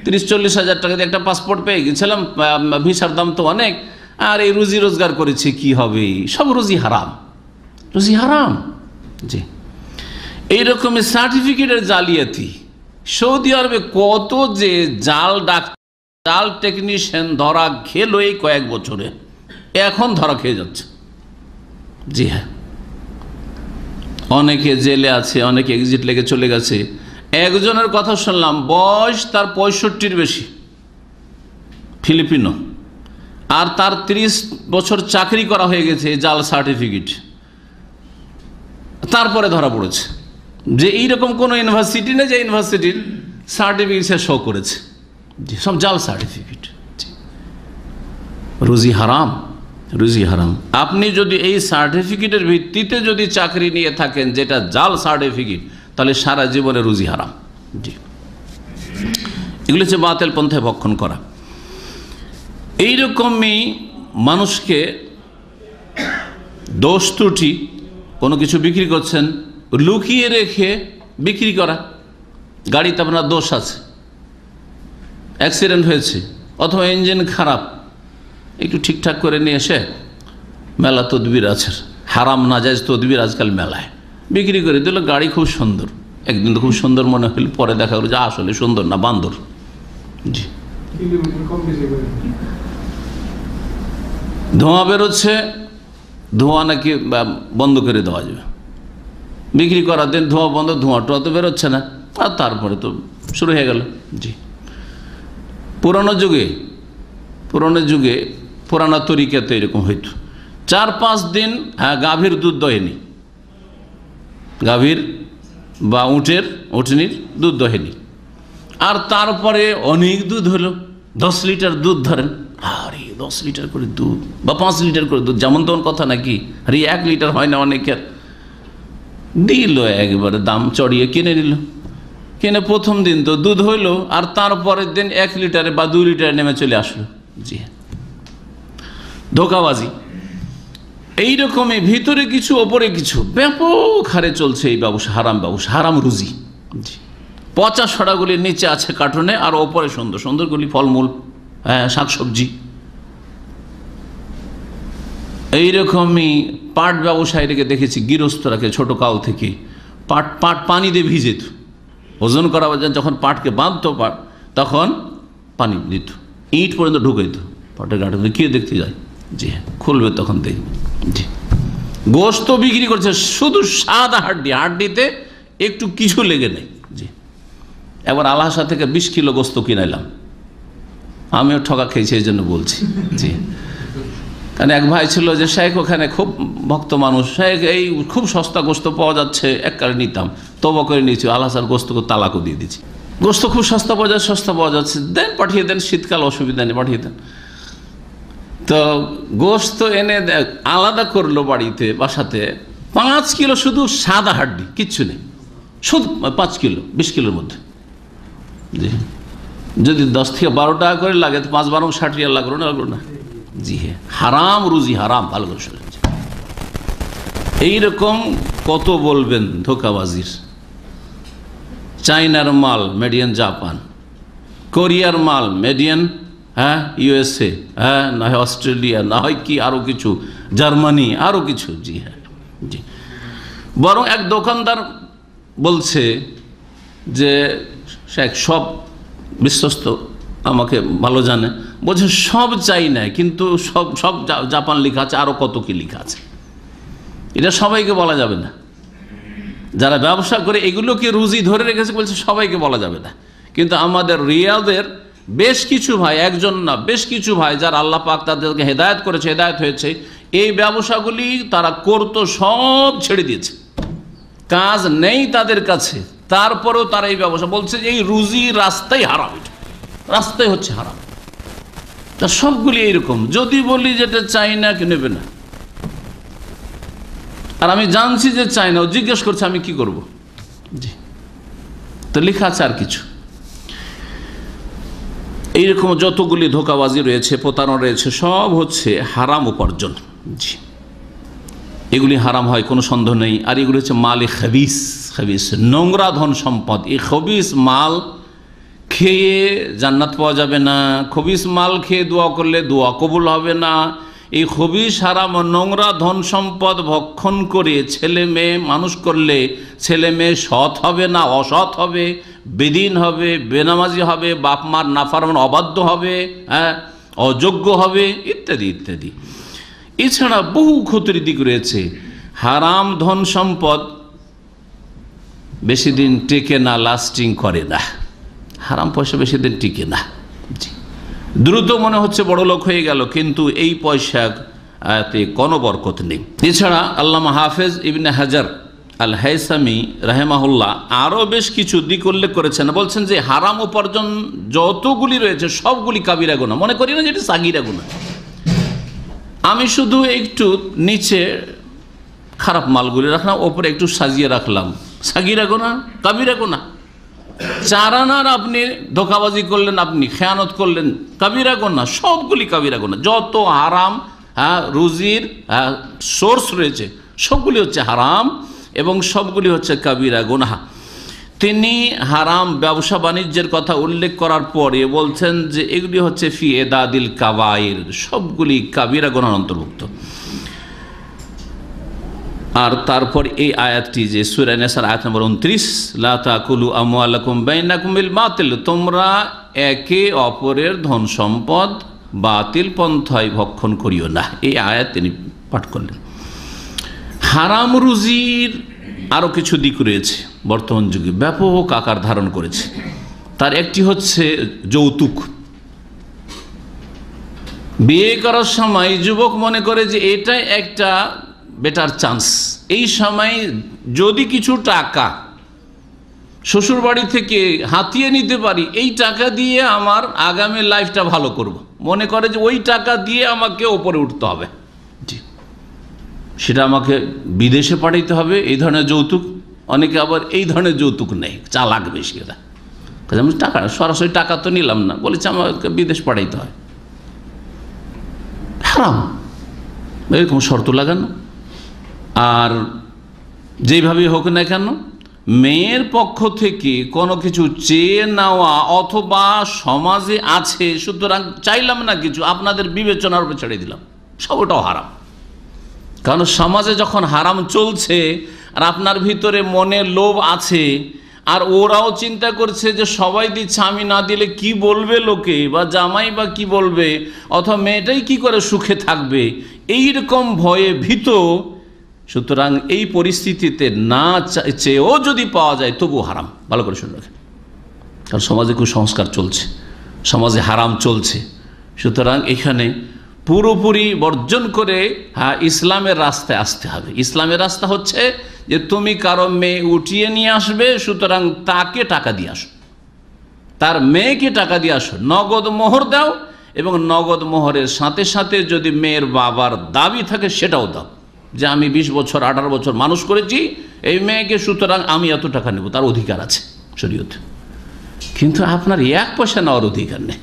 30-40 হাজার টাকা দিয়ে একটা পাসপোর্ট পেয়ে গেছিলাম, ভিসার দাম তো অনেক, আর এই রুজি রোজগার করেছি, কি হবে? সব রুজি হারাম, রুজি হারাম। জি, এইরকমই সার্টিফিকেটের জালিয়াতি। সৌদি আরবে কত যে জাল টেকনিশিয়ান ধরা খেল এই কয়েক বছরে, এখন ধরা খেয়ে যাচ্ছে। জি হ্যাঁ, অনেকে জেলে আছে, অনেকে এক্সিট লেগে চলে গেছে। একজনের কথা শুনলাম, বয়স তার 65-র বেশি, ফিলিপিনো, আর তার 30 বছর চাকরি করা হয়ে গেছে জাল সার্টিফিকেট। তারপরে ধরা পড়েছে যে এইরকম কোনো ইউনিভার্সিটি নেই যে ইউনিভার্সিটির সার্টিফিকেট সে শো করেছে, সব জাল সার্টিফিকেট। রুজি হারাম, রুজি হারাম। আপনি যদি এই সার্টিফিকেটের ভিত্তিতে যদি চাকরি নিয়ে থাকেন যেটা জাল সার্টিফিকেট, তাহলে সারা জীবনে রুজি হারাম। জি, এগুলো হচ্ছে বাতিল পন্থায় ভক্ষণ করা। এইরকমই মানুষকে দোষ ত্রুটি, কোনো কিছু বিক্রি করছেন, লুকিয়ে রেখে বিক্রি করা। গাড়িতে আপনার দোষ আছে, অ্যাক্সিডেন্ট হয়েছে, অথবা ইঞ্জিন খারাপ, একটু ঠিকঠাক করে নিয়ে এসে মেলা তদবির আছে, হারাম নাজায়েজ তদবির আজকাল মেলায় বিক্রি করে দিল। গাড়ি খুব সুন্দর, একদিন তো খুব সুন্দর মনে হল, পরে দেখা গেল যে আসলে সুন্দর না, বান্দর। জি, ধোঁয়া বেরোচ্ছে, ধোঁয়া নাকি বন্ধ করে দেওয়া যাবে, বিক্রি করার দিন ধোঁয়া বন্ধ, ধোঁয়াটা তো বেরোচ্ছে না, আর তারপরে তো শুরু হয়ে গেল। জি, পুরানো যুগে পুরানা তরিকাতে এরকম হইতো, 4-5 দিন গাভীর দুধ দহেনি, গাভীর বা উটনির দুধ দহেনি, আর তারপরে অনেক দুধ হলো, 10 লিটার দুধ ধরেন, আরে 10 লিটার করে দুধ বা 5 লিটার করে দুধ, যেমন তেমন কথা নাকি, আরে 1 লিটার হয় না অনেকের, দিল একবারে দাম চড়িয়ে কিনে নিল। কিনে প্রথম দিন তো দুধ হইল, আর তারপরের দিন 1 লিটারে বা 2 লিটারে নেমে চলে আসলো। জি, ধোঁকাবাজি। এইরকমই ভিতরে কিছু ওপরে কিছু, ব্যাপক হারে চলছে এই ব্যবসা, হারাম ব্যবসা, হারাম রুজি। জি, পচা সড়াগুলির নিচে আছে কার্টুনে, আর ওপরে সুন্দর সুন্দরগুলি ফলমূল, শাকসবজি। এইরকমই পাট ব্যবসায়ীকে দেখেছি, গৃহস্থরাকে ছোট কাল থেকে পাট পানি দিয়ে ভিজেত, ওজন করা যখন পাটকে বাঁধতো, তখন পানি দিত, ইট পর্যন্ত ঢুকাইত পাটের গাঁটে, কে দেখতে যায়? জি, খুলবে তখন দেখি। জি, গোস্ত বিক্রি করছে, শুধু সাদা হাড্ডিতে একটু কিছু লেগে নেই। জি, একবার আলহাসা থেকে 20 কিলো গোস্ত কিনাইলাম, আমিও ঠকা খেয়েছি, এই জন্য বলছি। জি, কারণ এক ভাই ছিল যে শেখ ওখানে খুব ভক্ত মানুষ, শেখ এই খুব সস্তা গোস্ত পাওয়া যাচ্ছে, এককালে নিতাম, তবা করে নিয়েছি, আল্লাহ স্যার গোস্তকে তালাকও দিয়ে দিচ্ছি, গোস্ত খুব সস্তা পাওয়া যাচ্ছে, দেন পাঠিয়ে দেন, শীতকাল অসুবিধা নেই পাঠিয়ে দেন। তো গোস্ত এনে আলাদা করলো বাড়িতে, বাসাতে 5 কিলো শুধু সাদা হাড্ডি, কিচ্ছু নেই, শুধু 5 কিলো 20 কিলোর মধ্যে। জি, যদি 10 থেকে 12 টাকা করে লাগে তো 5-12 60 রিয়াল লাগলো না। জি হ্যাঁ, হারাম রুজি, হারাম, ভালো করে শুনেছি। এইরকম কত বলবেন ধোকাবাজির। চাইনার মাল মেড ইন জাপান, কোরিয়ার মাল মেড ইন ইউএসএ, না হয় অস্ট্রেলিয়া, না হয় কি আরো কিছু, জার্মানি, আরো কিছু। জি হ্যাঁ, জি। বরং এক দোকানদার বলছে যে শেখ সব বিশ্বস্ত, আমাকে ভালো জানে, বলছে সব চাই না, কিন্তু সব জাপান লেখা আছে, আরো কত কি লেখা আছে। এটা সবাইকে বলা যাবে না, যারা ব্যবসা করে এগুলোকে রুজি ধরে রেখেছে, বলছে সবাইকে বলা যাবে না। কিন্তু আমাদের রিয়াদের বেশ কিছু ভাই, একজন না বেশ কিছু ভাই, যারা আল্লাহ পাক তাদেরকে হেদায়েত করেছে, হেদায়েত হয়েছে, এই ব্যবসাগুলি তারা করতো, সব ছেড়ে দিয়েছে, কাজ নেই তাদের কাছে, তারপরেও তারা এই ব্যবসা, বলছে যে এই রুজি রাস্তাই হারাম, এটা রাস্তাই হচ্ছে হারাম। তা সবগুলি এইরকম, যদি বলি যেটা চাই না, কেউ নেবে না। আর আমি জানছি যে চাই না, ও জিজ্ঞেস করছে আমি কি করব। জি, তো লেখা আছে আর কিছু। এইরকম যতগুলি ধোকাবাজি রয়েছে, প্রতারণা রয়েছে, সব হচ্ছে হারাম উপার্জন। জি, এগুলি হারাম হয়, কোনো সন্দেহ নেই। আর এগুলি হচ্ছে মালে খবিস, নোংরা ধন সম্পদ। এই খবিস মাল খেয়ে জান্নাত পাওয়া যাবে না, খবিস মাল খেয়ে দোয়া করলে দোয়া কবুল হবে না। এই খবিস হারাম নোংরা ধন সম্পদ ভক্ষণ করে ছেলে মেয়ে মানুষ করলে ছেলে মেয়ে সৎ হবে না, অসৎ হবে, বেদিন হবে, বেনামাজি হবে, বাপ মার নাফরমান অবাধ্য হবে, অযোগ্য হবে, ইত্যাদি ইত্যাদি। এছাড়া বহু ক্ষতির দিক রয়েছে। হারাম ধন সম্পদ বেশি দিন টেকে না, লাস্টিং করে না। হারাম পয়সা বেশি দিন টিকে না। জি, দ্রুত মনে হচ্ছে বড় লোক হয়ে গেল, কিন্তু এই পয়সাতে কোনো বরকত নেই। এছাড়া আল্লামা হাফেজ ইবনে হাজার আল হাইসামি রাহেমাহুল্লাহ আরও বেশ কিছু দিক উল্লেখ করেছেন। বলছেন যে হারাম উপার্জন যতগুলি রয়েছে সবগুলি কাবিরা গুনাহ, মনে করি না যেটা সাগিরা গুনাহ। আমি শুধু একটু নিচে খারাপ মালগুলি রাখলাম, ওপরে একটু সাজিয়ে রাখলাম, সাগিরা গুনাহ, কাবিরা গুনাহ। 4 আনার আপনি ধোঁকাবাজি করলেন, আপনি খেয়ানত করলেন, কাবিরা গুনাহ, সবগুলি কাবিরা গুনাহ। যত হারাম রুজির সোর্স রয়েছে সবগুলি হচ্ছে হারাম এবং সবগুলি হচ্ছে কাবিরা গুনাহ। তিনি হারাম ব্যবসা বাণিজ্যের কথা উল্লেখ করার পরে বলছেন যে এগুলি হচ্ছে ফি এদাদিল কাবাইর, সবগুলি কাবিরা গুনাহর অন্তর্ভুক্ত। আর তারপর এই আয়াতটি যে সূরা নিসার আয়াত নম্বর 29, লা তাকুলু আমওয়ালাকুম বাইনাকুম বিল বাতিল, তোমরা একে অপরের ধন সম্পদ বাতিল পন্থায় ভক্ষণ করিও না। এই আয়াত তিনি পাঠ করলেন। হারাম রুজির আরও কিছু দিক রয়েছে, বর্তমান যুগে ব্যাপক আকার ধারণ করেছে। তার একটি হচ্ছে যৌতুক। বিয়ে করার সময় যুবক মনে করে যে এটাই একটা বেটার চান্স, এই সময় যদি কিছু টাকা শ্বশুর বাড়ি থেকে হাতিয়ে নিতে পারি, এই টাকা দিয়ে আমার আগামী লাইফটা ভালো করব, মনে করে যে ওই টাকা দিয়ে আমাকে ওপরে উঠতে হবে, জি, সেটা আমাকে বিদেশে পাঠাইতে হবে, এই ধরনের যৌতুক। অনেকে আবার এই ধরনের যৌতুক নেই, চালাক বেশি এরা, আমি টাকা সরাসরি টাকা তো নিলাম না, বলেছে আমাকে বিদেশ পাঠাইতে হয়। হারাম এরকম শর্ত লাগানো। আর যেইভাবেই হোক না কেন, মেয়ের পক্ষ থেকে কোনো কিছু চেয়ে নেওয়া অথবা সমাজে আছে সুতরাং চাইলাম না কিছু, আপনাদের বিবেচনার উপর ছেড়ে দিলাম, সব ওটাও হারাম। কারণ সমাজে যখন হারাম চলছে আর আপনার ভিতরে মনে লোভ আছে, আর ওরাও চিন্তা করছে যে সবাই দিচ্ছে, আমি না দিলে কি বলবে লোকে, বা জামাই বা কি বলবে, অথবা মেয়েটাই কি করে সুখে থাকবে, এইরকম ভয়ে ভীত। সুতরাং এই পরিস্থিতিতে না চেয়েও যদি পাওয়া যায় তবু হারাম। ভালো করে শুনে রাখেন, কারণ সমাজে কুসংস্কার চলছে, সমাজে হারাম চলছে। সুতরাং এখানে পুরোপুরি বর্জন করে ইসলামের রাস্তায় আসতে হবে। ইসলামের রাস্তা হচ্ছে যে তুমি কারো মেয়ে উঠিয়ে নিয়ে আসবে, সুতরাং তাকে টাকা দিয়ে আসো, তার মেয়েকে টাকা দিয়ে আসো, নগদ মোহর দাও, এবং নগদ মোহরের সাথে সাথে যদি মেয়ের বাবার দাবি থাকে সেটাও দাও, যে আমি 20 বছর 18 বছর মানুষ করেছি এই মেয়েকে, সুতরাং আমি এত টাকা নেব, তার অধিকার আছে শরীয়তে। কিন্তু আপনার 1 পয়সা নেওয়ার অধিকার নেই।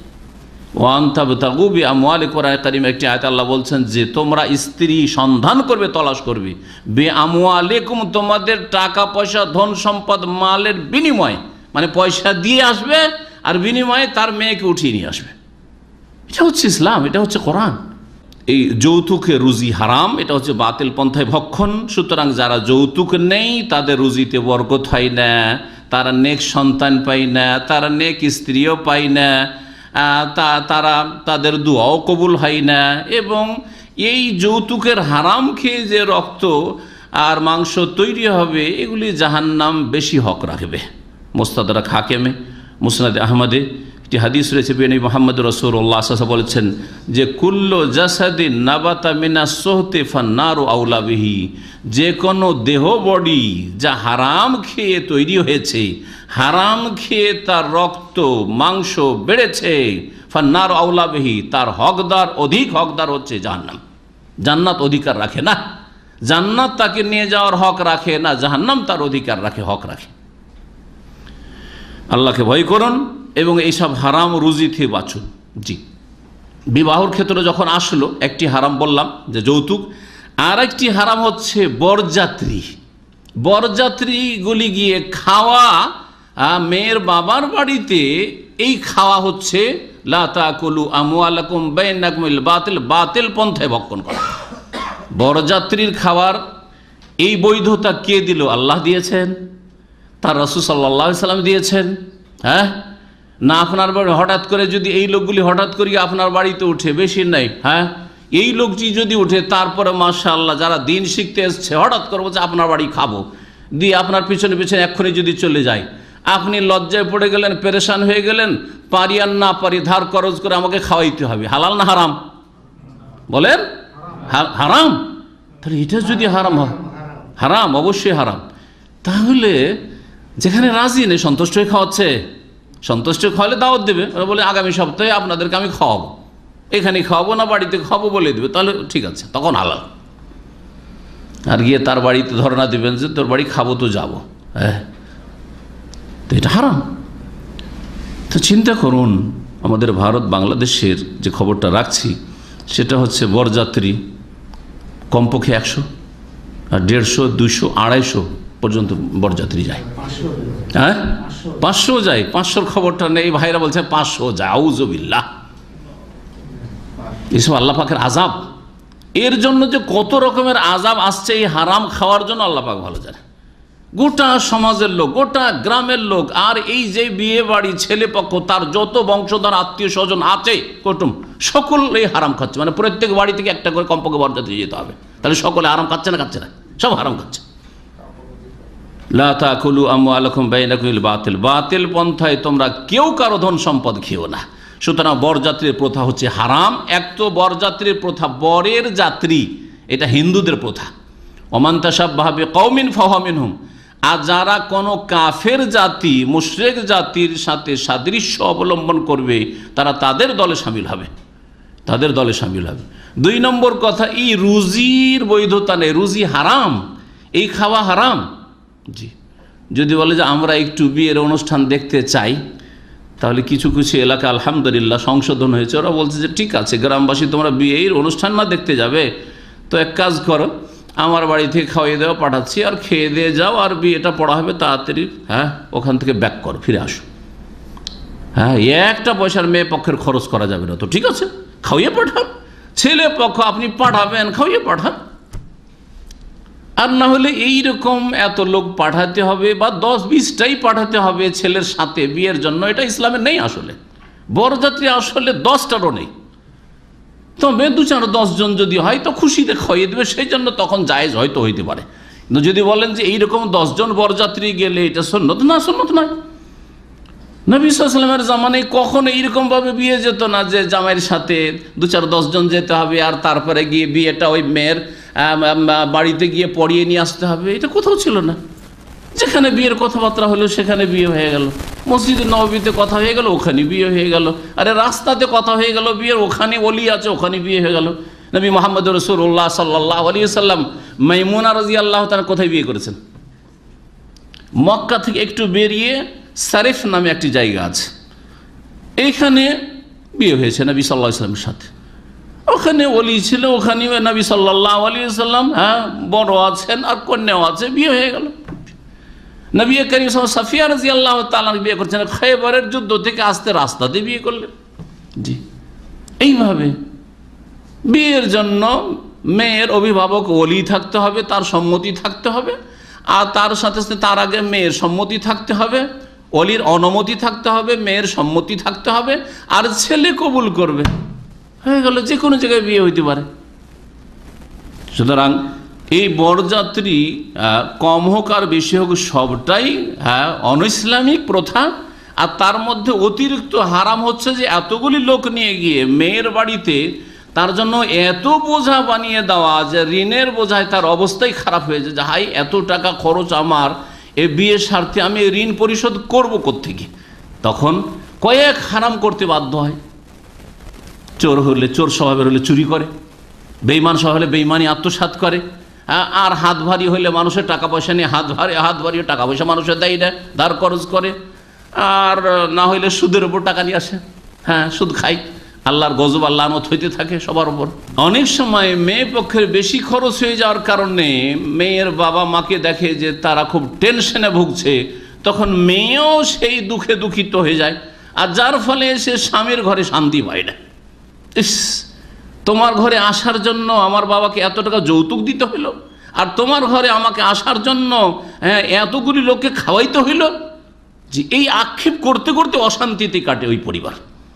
একটি আয়াতে আল্লাহ বলছেন যে তোমরা স্ত্রী সন্ধান করবে, তলাশ করবে, বে আমওয়ালিকুম, তোমাদের টাকা পয়সা ধন সম্পদ মালের বিনিময়ে, মানে পয়সা দিয়ে আসবে আর বিনিময়ে তার মেয়েকে উঠিয়ে নিয়ে আসবে। এটা হচ্ছে ইসলাম, এটা হচ্ছে কোরআন। এই যৌতুকে রুজি হারাম, এটা হচ্ছে বাতিল পন্থায় ভক্ষণ। সুতরাং যারা যৌতুক নেই তাদের রুজিতে বরকত হয় না, তারা নেক সন্তান পায় না, তারা নেক স্ত্রীও পায় না, তারা তাদের দোয়াও কবুল হয় না। এবং এই যৌতুকের হারাম খেয়ে যে রক্ত আর মাংস তৈরি হবে, এগুলি জাহান্নাম বেশি হক রাখবে। মুস্তাদরাক হাকিমে, মুসনাদ আহমদে একটি হাদিস রয়েছে, নবী মুহাম্মদ রাসূলুল্লাহ সাল্লাল্লাহু আলাইহি ওয়াসাল্লাম বলেছেন যে কুল্লু জাসাদিন নাবাতা মিনাস সুহতি ফান্নারু আউলা বিহি, যে কোনো দেহ বডি যা হারাম খেয়ে তৈরি হয়েছে, হারাম খেয়ে তার রক্ত মাংস বেড়েছে, ফান্নারু আউলা বিহি, তার হকদার অধিক হকদার হচ্ছে জাহান্নাম। জান্নাত অধিকার রাখে না, জান্নাত তাকে নিয়ে যাওয়ার হক রাখে না, জাহান্নাম তার অধিকার রাখে, হক রাখে। আল্লাহকে ভয় করুন এবং এইসব হারাম রুজি থেকে বাঁচুন। জি, বিবাহর ক্ষেত্রে যখন আসলো, একটি হারাম বললাম যে যৌতুক, আর একটি হারাম হচ্ছে বরযাত্রী। বরযাত্রীগুলি গিয়ে খাওয়া, মেয়ের বাবার বাড়িতে এই খাওয়া হচ্ছে লা তাকুলু আমওয়ালাকুম বাইনাকুম বিল বাতিল, বাতিল পন্থায় ভক্ষণ করা। বরযাত্রীর খাওয়ার এই বৈধতা কে দিল? আল্লাহ দিয়েছেন, তার রাসূল সাল্লাল্লাহু আলাইহি সাল্লাম দিয়েছেন। হ্যাঁ, না আপনার বাড়ি হঠাৎ করে যদি এই লোকগুলি হঠাৎ করে আপনার বাড়িতে উঠে, বেশি নাই, হ্যাঁ, এই লোকটি যদি উঠে, তারপরে মাশাআল্লাহ যারা দিন শিখতে এসছে হঠাৎ করে বলছে আপনার বাড়ি খাবো, দিয়ে আপনার পিছনে পিছনে এক্ষুনি যদি চলে যায়, আপনি লজ্জায় পড়ে গেলেন, পেরেশান হয়ে গেলেন, পারি আর না পারি ধার খরচ করে আমাকে খাওয়াইতে হবে। হালাল না হারাম? বলেন হারাম। তাহলে এটা যদি হারাম হয়, হারাম, অবশ্যই হারাম। তাহলে যেখানে রাজি নেই, সন্তুষ্ট হয়ে খাওয়াচ্ছে, সন্তুষ্ট খাওয়ালে দাওয়াত দেবে, বলে আগামী সপ্তাহে আপনাদেরকে আমি খাওয়াবো, এখানে খাওয়াবো না বাড়িতে খাওয়াবো বলে দেবে, তাহলে ঠিক আছে, তখন হালাল। আর গিয়ে তার বাড়িতে ধর্ণা দেবেন যে তোর বাড়ি খাবো তো যাবো, হ্যাঁ, তো এটা হারাম। তো চিন্তা করুন, আমাদের ভারত বাংলাদেশের যে খবরটা রাখছি সেটা হচ্ছে বরযাত্রী কমপক্ষে 100 আর 150, 200, 250 পর্যন্ত বরযাত্রী যায়। হ্যাঁ, 500 যায়। 500-র খবরটা নেই, ভাইরা বলছে 500 যায়। আউযুবিল্লাহ, এসব আল্লাহ পাকের আযাব। এর জন্য যে কত রকমের আযাব আসছে এই হারাম খাওয়ার জন্য আল্লাহ পাক ভালো জানে। গোটা সমাজের লোক, গোটা গ্রামের লোক, আর এই যে বিয়ে বাড়ি ছেলে পক্ষ, তার যত বংশধর আত্মীয় স্বজন আছে, কুটুম, সকল এই হারাম খাচ্ছে। মানে প্রত্যেক বাড়ি থেকে একটা করে কমপক্ষে বরযাত্রী যেতে হবে। তাহলে সকলে হারাম খাচ্ছে না? খাচ্ছে না, সব হারাম খাচ্ছে। লা তাকুলু আমওয়ালাকুম বাইনাকুম বিল বাতিল, বাতিল পন্থায় তোমরা কেউ কারো ধন সম্পদ খেও না। সুতরাং বরযাত্রীর প্রথা হচ্ছে হারাম। এক তো বরযাত্রীর প্রথা, বরের যাত্রী, এটা হিন্দুদের প্রথা। ওমান তাশাব্বাহা বিকওমিন ফাহুয়া মিনহুম, আর যারা কোনো কাফের জাতি, মুশরিক জাতির সাথে সাদৃশ্য অবলম্বন করবে, তারা তাদের দলে শামিল হবে, তাদের দলে শামিল হবে। 2 নম্বর কথা, এই রুজির বৈধতা নেই, রুজি হারাম, এই খাওয়া হারাম। জি, যদি বলে যে আমরা একটু বিয়ের অনুষ্ঠান দেখতে চাই, তাহলে কিছু কিছু এলাকা আলহামদুলিল্লাহ সংশোধন হয়েছে, ওরা বলছে যে ঠিক আছে, গ্রামবাসী তোমরা বিয়ের অনুষ্ঠান না দেখতে যাবে, তো এক কাজ করো, আমার বাড়ি থেকে খাওয়াই দেওয়া পাঠাচ্ছি, আর খেয়ে দিয়ে যাও, আর বিয়েটা পড়া হবে তাড়াতাড়ি, হ্যাঁ, ওখান থেকে ব্যাক করো, ফিরে আসো। হ্যাঁ, একটা পয়সার মেয়ে পক্ষের খরচ করা যাবে না, তো ঠিক আছে, খাওয়িয়ে পাঠান। ছেলে পক্ষ আপনি পাঠাবেন, খাওয়িয়ে পাঠান। আর না হলে এইরকম এত লোক পাঠাতে হবে, বা 10-20টাই পাঠাতে হবে ছেলের সাথে বিয়ের জন্য, এটা ইসলামে নেই। আসলে বরযাত্রী আসলে 10টারও নেই, তবে 2-4-10 জন যদি হয় তো খুশিতে খাইয়ে দেবে, সেই জন্য তখন জায়েজ হয়তো হইতে পারে। কিন্তু যদি বলেন যে এইরকম 10 জন বরযাত্রী গেলে এটা সুন্নত, না, সুন্নত নয়। নবী সাল্লাল্লাহু আলাইহি ওয়াসাল্লামের জামানায় কখনো এইরকমভাবে বিয়ে যেত না যে জামাইয়ের সাথে 2-4-10 জন যেতে হবে আর তারপরে গিয়ে বিয়েটা ওই মেয়ের বাড়িতে গিয়ে পড়িয়ে নিয়ে আসতে হবে। এটা কোথাও ছিল না। যেখানে বিয়ের কথাবার্তা হলো সেখানে বিয়ে হয়ে গেল, মসজিদে নববীতে কথা হয়ে গেল, ওখানে বিয়ে হয়ে গেল, আরে রাস্তাতে কথা হয়ে গেল বিয়ের, ওখানে ওলি আছে ওখানে বিয়ে হয়ে গেল। নবী মুহাম্মদ রাসূলুল্লাহ সাল্লাল্লাহু আলাইহি ওয়াসাল্লাম মাইমুনা রাদিয়াল্লাহু তাআলা কোথায় বিয়ে করেছেন? মক্কা থেকে একটু বেরিয়ে সারিফ নামে একটি জায়গা আছে, এইখানে বিয়ে হয়েছে নবী সাল্লাল্লাহু আলাইহি ওয়াসাল্লামের সাথে। ওখানে ওলি ছিল, ওখানে নবী সাল্লাল্লাহু আলাইহি ওয়াসাল্লাম বড় আছেন আর কন্যাও আছে, বিয়ে হয়ে গেল। নবী করিম সাফিয়া রাদিয়াল্লাহু তাআলা বিয়ে করছেন, খয়বরের যুদ্ধ থেকে আসতে রাস্তাতে বিয়ে করলেন। জি, এইভাবে বিয়ের জন্য মেয়ের অভিভাবক ওলি থাকতে হবে, তার সম্মতি থাকতে হবে, আর তার সাথে সাথে তার আগে মেয়ের সম্মতি থাকতে হবে, ওলির অনুমতি থাকতে হবে, মেয়ের সম্মতি থাকতে হবে, আর ছেলে কবুল করবে, হয়ে গেল। যে কোনো জায়গায় বিয়ে হইতে পারে। সুতরাং এই বরযাত্রী কম হোক আর বেশি হোক সবটাই অনইসলামিক প্রথা। আর তার মধ্যে অতিরিক্ত হারাম হচ্ছে যে এতগুলি লোক নিয়ে গিয়ে মেয়ের বাড়িতে তার জন্য এত বোঝা বানিয়ে দেওয়া যে ঋণের বোঝায় তার অবস্থাই খারাপ হয়ে যায়। হাই এত টাকা খরচ আমার এ বিয়ের স্বার্থে, আমি ঋণ পরিশোধ করবো কোত্থেকে? তখন কয়েক হারাম করতে বাধ্য হয়। চোর হলে চোর স্বভাবের হলে চুরি করে, বেঈমান স্বভাব হলে বেঈমানি আত্মসাৎ করে, আর হাত ভারী হইলে মানুষের টাকা পয়সা নিয়ে হাত ভারী টাকা পয়সা মানুষের দেয় না, ধার খরচ করে, আর না হইলে সুদের উপর টাকা নিয়ে আসে, সুদ খাই। আল্লাহর গজব আল্লাহ লানত হইতে থাকে সবার উপর। অনেক সময় মেয়ে পক্ষের বেশি খরচ হয়ে যাওয়ার কারণে মেয়ের বাবা মাকে দেখে যে তারা খুব টেনশনে ভুগছে, তখন মেয়েও সেই দুঃখে দুঃখিত হয়ে যায়, আর যার ফলে সে স্বামীর ঘরে শান্তি পায় না। ইস, তোমার ঘরে আসার জন্য আমার বাবাকে এত টাকা যৌতুক দিতে হইল, আর তোমার ঘরে আমাকে আসার জন্য এতগুলি লোককে খাওয়াইতে হইল। যে এই আক্ষেপ করতে করতে অশান্তিতে কাটে ওই পরিবার,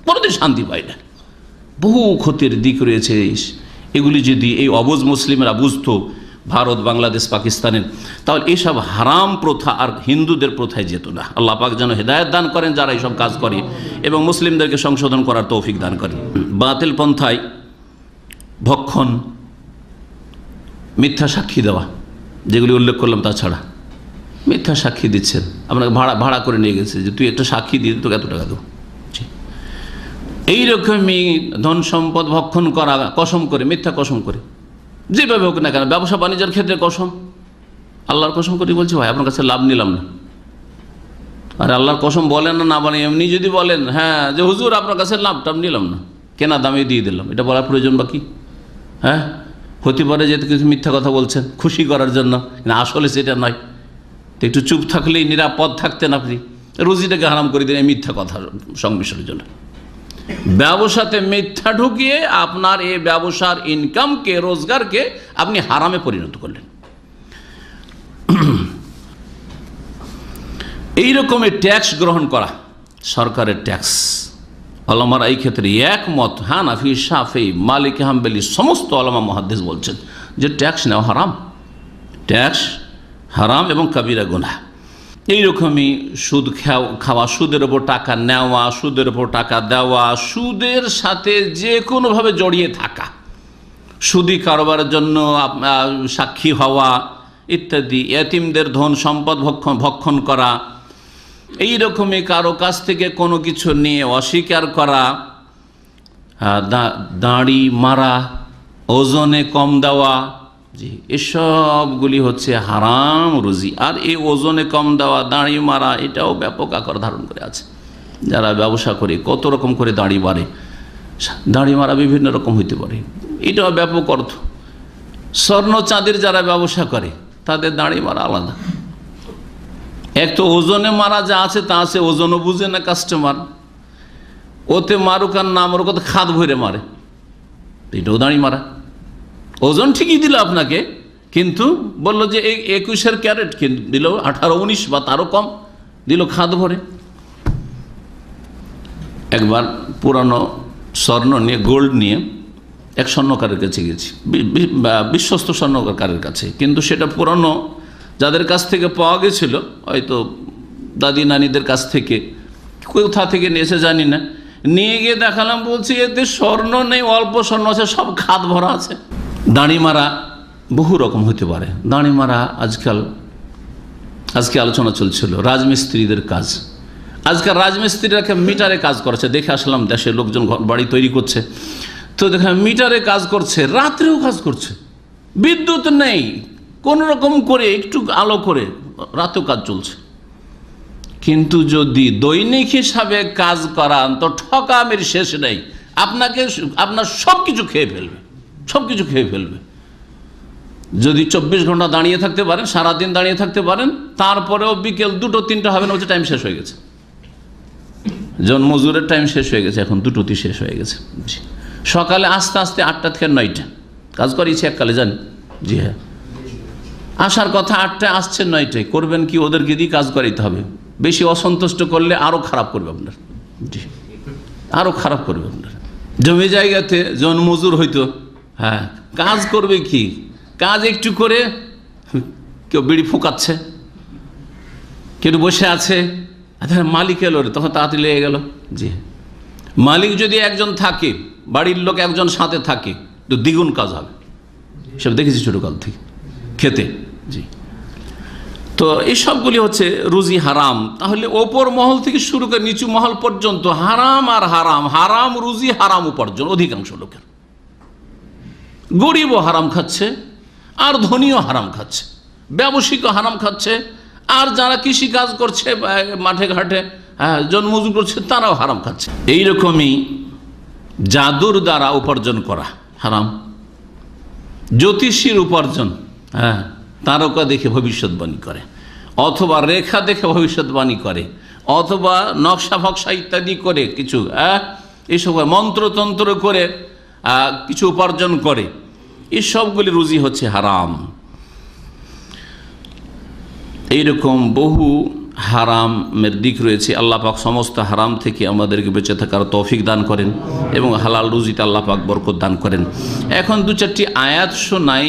কোনোদিন শান্তি পায় না। বহু ক্ষতির দিক রয়েছে। এগুলি যদি এই অবুঝ মুসলিমরা বুঝতো, ভারত, বাংলাদেশ, পাকিস্তানের, তাহলে এইসব হারাম প্রথা আর হিন্দুদের প্রথায় যেত না। আল্লাহ পাক যেন হেদায়েত দান করেন যারা এইসব কাজ করে, এবং মুসলিমদেরকে সংশোধন করার তৌফিক দান করেন। বাতিল পন্থায় ভক্ষণ, মিথ্যা সাক্ষী দেওয়া, যেগুলি উল্লেখ করলাম তাছাড়া মিথ্যা সাক্ষী দিচ্ছেন, আপনাকে ভাড়া করে নিয়ে গেছে যে তুই একটা সাক্ষী দিয়ে তোকে এত টাকা দেবো। এইরকমই ধন সম্পদ ভক্ষণ করা, কসম করে, মিথ্যা কসম করে, যেভাবে হোক না কেন, ব্যবসা বাণিজ্যের ক্ষেত্রে কসম, আল্লাহর কসম করে বলছি ভাই আপনার কাছে লাভ নিলাম না। আরে আল্লাহর কসম বলেন না বলেন, এমনি যদি বলেন যে হুজুর আপনার কাছে লাভ টাভ নিলাম না, কেনা দামে দিয়ে দিলাম, এটা বলার প্রয়োজন বাকি? হতে পারে যে কিছু মিথ্যা কথা বলছেন খুশি করার জন্য, না আসলে সেটা নয়। তো একটু চুপ থাকলেই নিরাপদ থাকতেন আপনি, রুজিটাকে হারাম করে দিলেন মিথ্যা কথা সংমিশ্রণের জন্য। ব্যবসাতে মিথ্যা ঢুকিয়ে আপনার এই ব্যবসার ইনকামকে, রোজগারকে আপনি হারামে পরিণত করলেন। এইরকমের ট্যাক্স গ্রহণ করা, সরকারের ট্যাক্স, ওলামারা এই ক্ষেত্রে একমত, হানাফি, শাফি, মালিকি, হাম্বলি, সমস্ত ওলামা মুহাদ্দিস বলছেন যে ট্যাক্স নেওয়া হারাম, ট্যাক্স হারাম এবং কাবিরা গুনাহ। এইরকমই সুদ খাওয়া, সুদের ওপর টাকা নেওয়া, সুদের ওপর টাকা দেওয়া, সুদের সাথে যে কোনোভাবে জড়িয়ে থাকা, সুদি কারবারের জন্য সাক্ষী হওয়া ইত্যাদি, এতিমদের ধন সম্পদ ভক্ষণ করা, এই রকমই কারো কাছ থেকে কোনো কিছু নিয়ে অস্বীকার করা, দাড়ি মারা, ওজনে কম দেওয়া, জি এসবগুলি হচ্ছে হারাম রুজি। আর এই ওজনে কম দেওয়া, দাড়ি মারা, এটাও ব্যাপক আকার ধারণ করে আছে। যারা ব্যবসা করে কত রকম করে দাড়ি বাড়ে, দাড়ি মারা বিভিন্ন রকম হইতে পারে, এটাও ব্যাপক অর্থ। স্বর্ণ চাঁদের যারা ব্যবসা করে তাদের দাড়ি মারা আলাদা। এক তো ওজনে মারা যা আছে তা আছে, ওজনও বুঝে না কাস্টমার, ওতে মারুক আর না মারুক, ওতে খাদ ভরে মারে, এটাও দাড়ি মারা। ওজন ঠিকই দিল আপনাকে, কিন্তু বলল যে 21 ক্যারেট, কিন্তু দিল 18, 19 বা তারও কম দিল, খাদ ভরে। একবার পুরানো স্বর্ণ নিয়ে, গোল্ড নিয়ে এক স্বর্ণকারের কাছে গেছি, বিশ্বস্ত স্বর্ণকারের কাছে, কিন্তু সেটা পুরানো, যাদের কাছ থেকে পাওয়া গেছিল হয়তো দাদি নানিদের কাছ থেকে, কোথা থেকে নিয়েছে জানি না, নিয়ে গিয়ে দেখালাম, বলছি এতে স্বর্ণ নেই, অল্প স্বর্ণ আছে, সব খাদ ভরা আছে। দাঁড়ি মারা বহু রকম হতে পারে। দাঁড়ি মারা আজকে আলোচনা চলছিল রাজমিস্ত্রিদের কাজ। আজকাল রাজমিস্ত্রিরা মিটারে কাজ করছে, দেখে আসলাম দেশের লোকজন বাড়ি তৈরি করছে, তো দেখে মিটারে কাজ করছে, রাত্রেও কাজ করছে, বিদ্যুৎ নেই, কোন রকম করে একটু আলো করে রাতেও কাজ চলছে। কিন্তু যদি দৈনিক হিসাবে কাজ করান তো ঠকামির শেষ নেই, আপনার সব কিছু খেয়ে ফেলবে। যদি 24 ঘন্টা দাঁড়িয়ে থাকতে পারেন, সারাদিন দাঁড়িয়ে থাকতে পারেন, তারপরেও বিকেল 2-3 হবে না, হচ্ছে টাইম শেষ হয়ে গেছে, মজুরের টাইম শেষ হয়ে গেছে, এখন 2টি শেষ হয়ে গেছে। সকালে আস্তে আস্তে 8টা থেকে 9টা কাজ করিয়েছি এককালে, জানি। জি হ্যাঁ, আসার কথা 8টায়, আসছে 9টায়। করবেন কি, ওদেরকে দিয়ে কাজ করাইতে হবে। বেশি অসন্তুষ্ট করলে আরও খারাপ করবে আপনার, জি আরও খারাপ করবে আপনার। জমি জায়গাতে মজুর হইতো, হ্যাঁ কাজ করবে কি, কাজ একটু করে কেউ বিড়ি ফুকাচ্ছে, কেউ বসে আছে, আচ্ছা মালিক এলো রে, তখন তাড়াতাড়ি লেগে গেল। জি, মালিক যদি একজন থাকে, বাড়ির লোক একজন সাথে থাকে, তো দ্বিগুণ কাজ হবে। সব দেখেছি ছোটকাল থেকে খেতে। জি, তো এই সবগুলি হচ্ছে রুজি হারাম। তাহলে ওপর মহল থেকে শুরু করে নিচু মহল পর্যন্ত হারাম আর হারাম, হারাম রুজি, হারাম উপার্জন অধিকাংশ লোকের। গরিবও হারাম খাচ্ছে, আর ধনীও হারাম খাচ্ছে, ব্যবসায়িকও হারাম খাচ্ছে, আর যারা কৃষি কাজ করছে মাঠে ঘাটে জন্মজুর করছে তারাও হারাম খাচ্ছে। এইরকমই জাদুর দ্বারা উপার্জন করা হারাম, জ্যোতিষীর উপার্জন, তারকা দেখে ভবিষ্যৎবাণী করে, অথবা রেখা দেখে ভবিষ্যৎবাণী করে, অথবা নকশা ফকশা ইত্যাদি করে কিছু এইসব মন্ত্রতন্ত্র করে কিছু উপার্জন করে, এই সবগুলি রুজি হচ্ছে হারাম। এইরকম বহু হারামের দিক রয়েছে। আল্লাহ পাক সমস্ত হারাম থেকে আমাদেরকে বেঁচে থাকার তৌফিক দান করেন এবং হালাল রুজিতে আল্লাহ পাক বরকত দান করেন। এখন 2-4টি আয়াত শোনাই,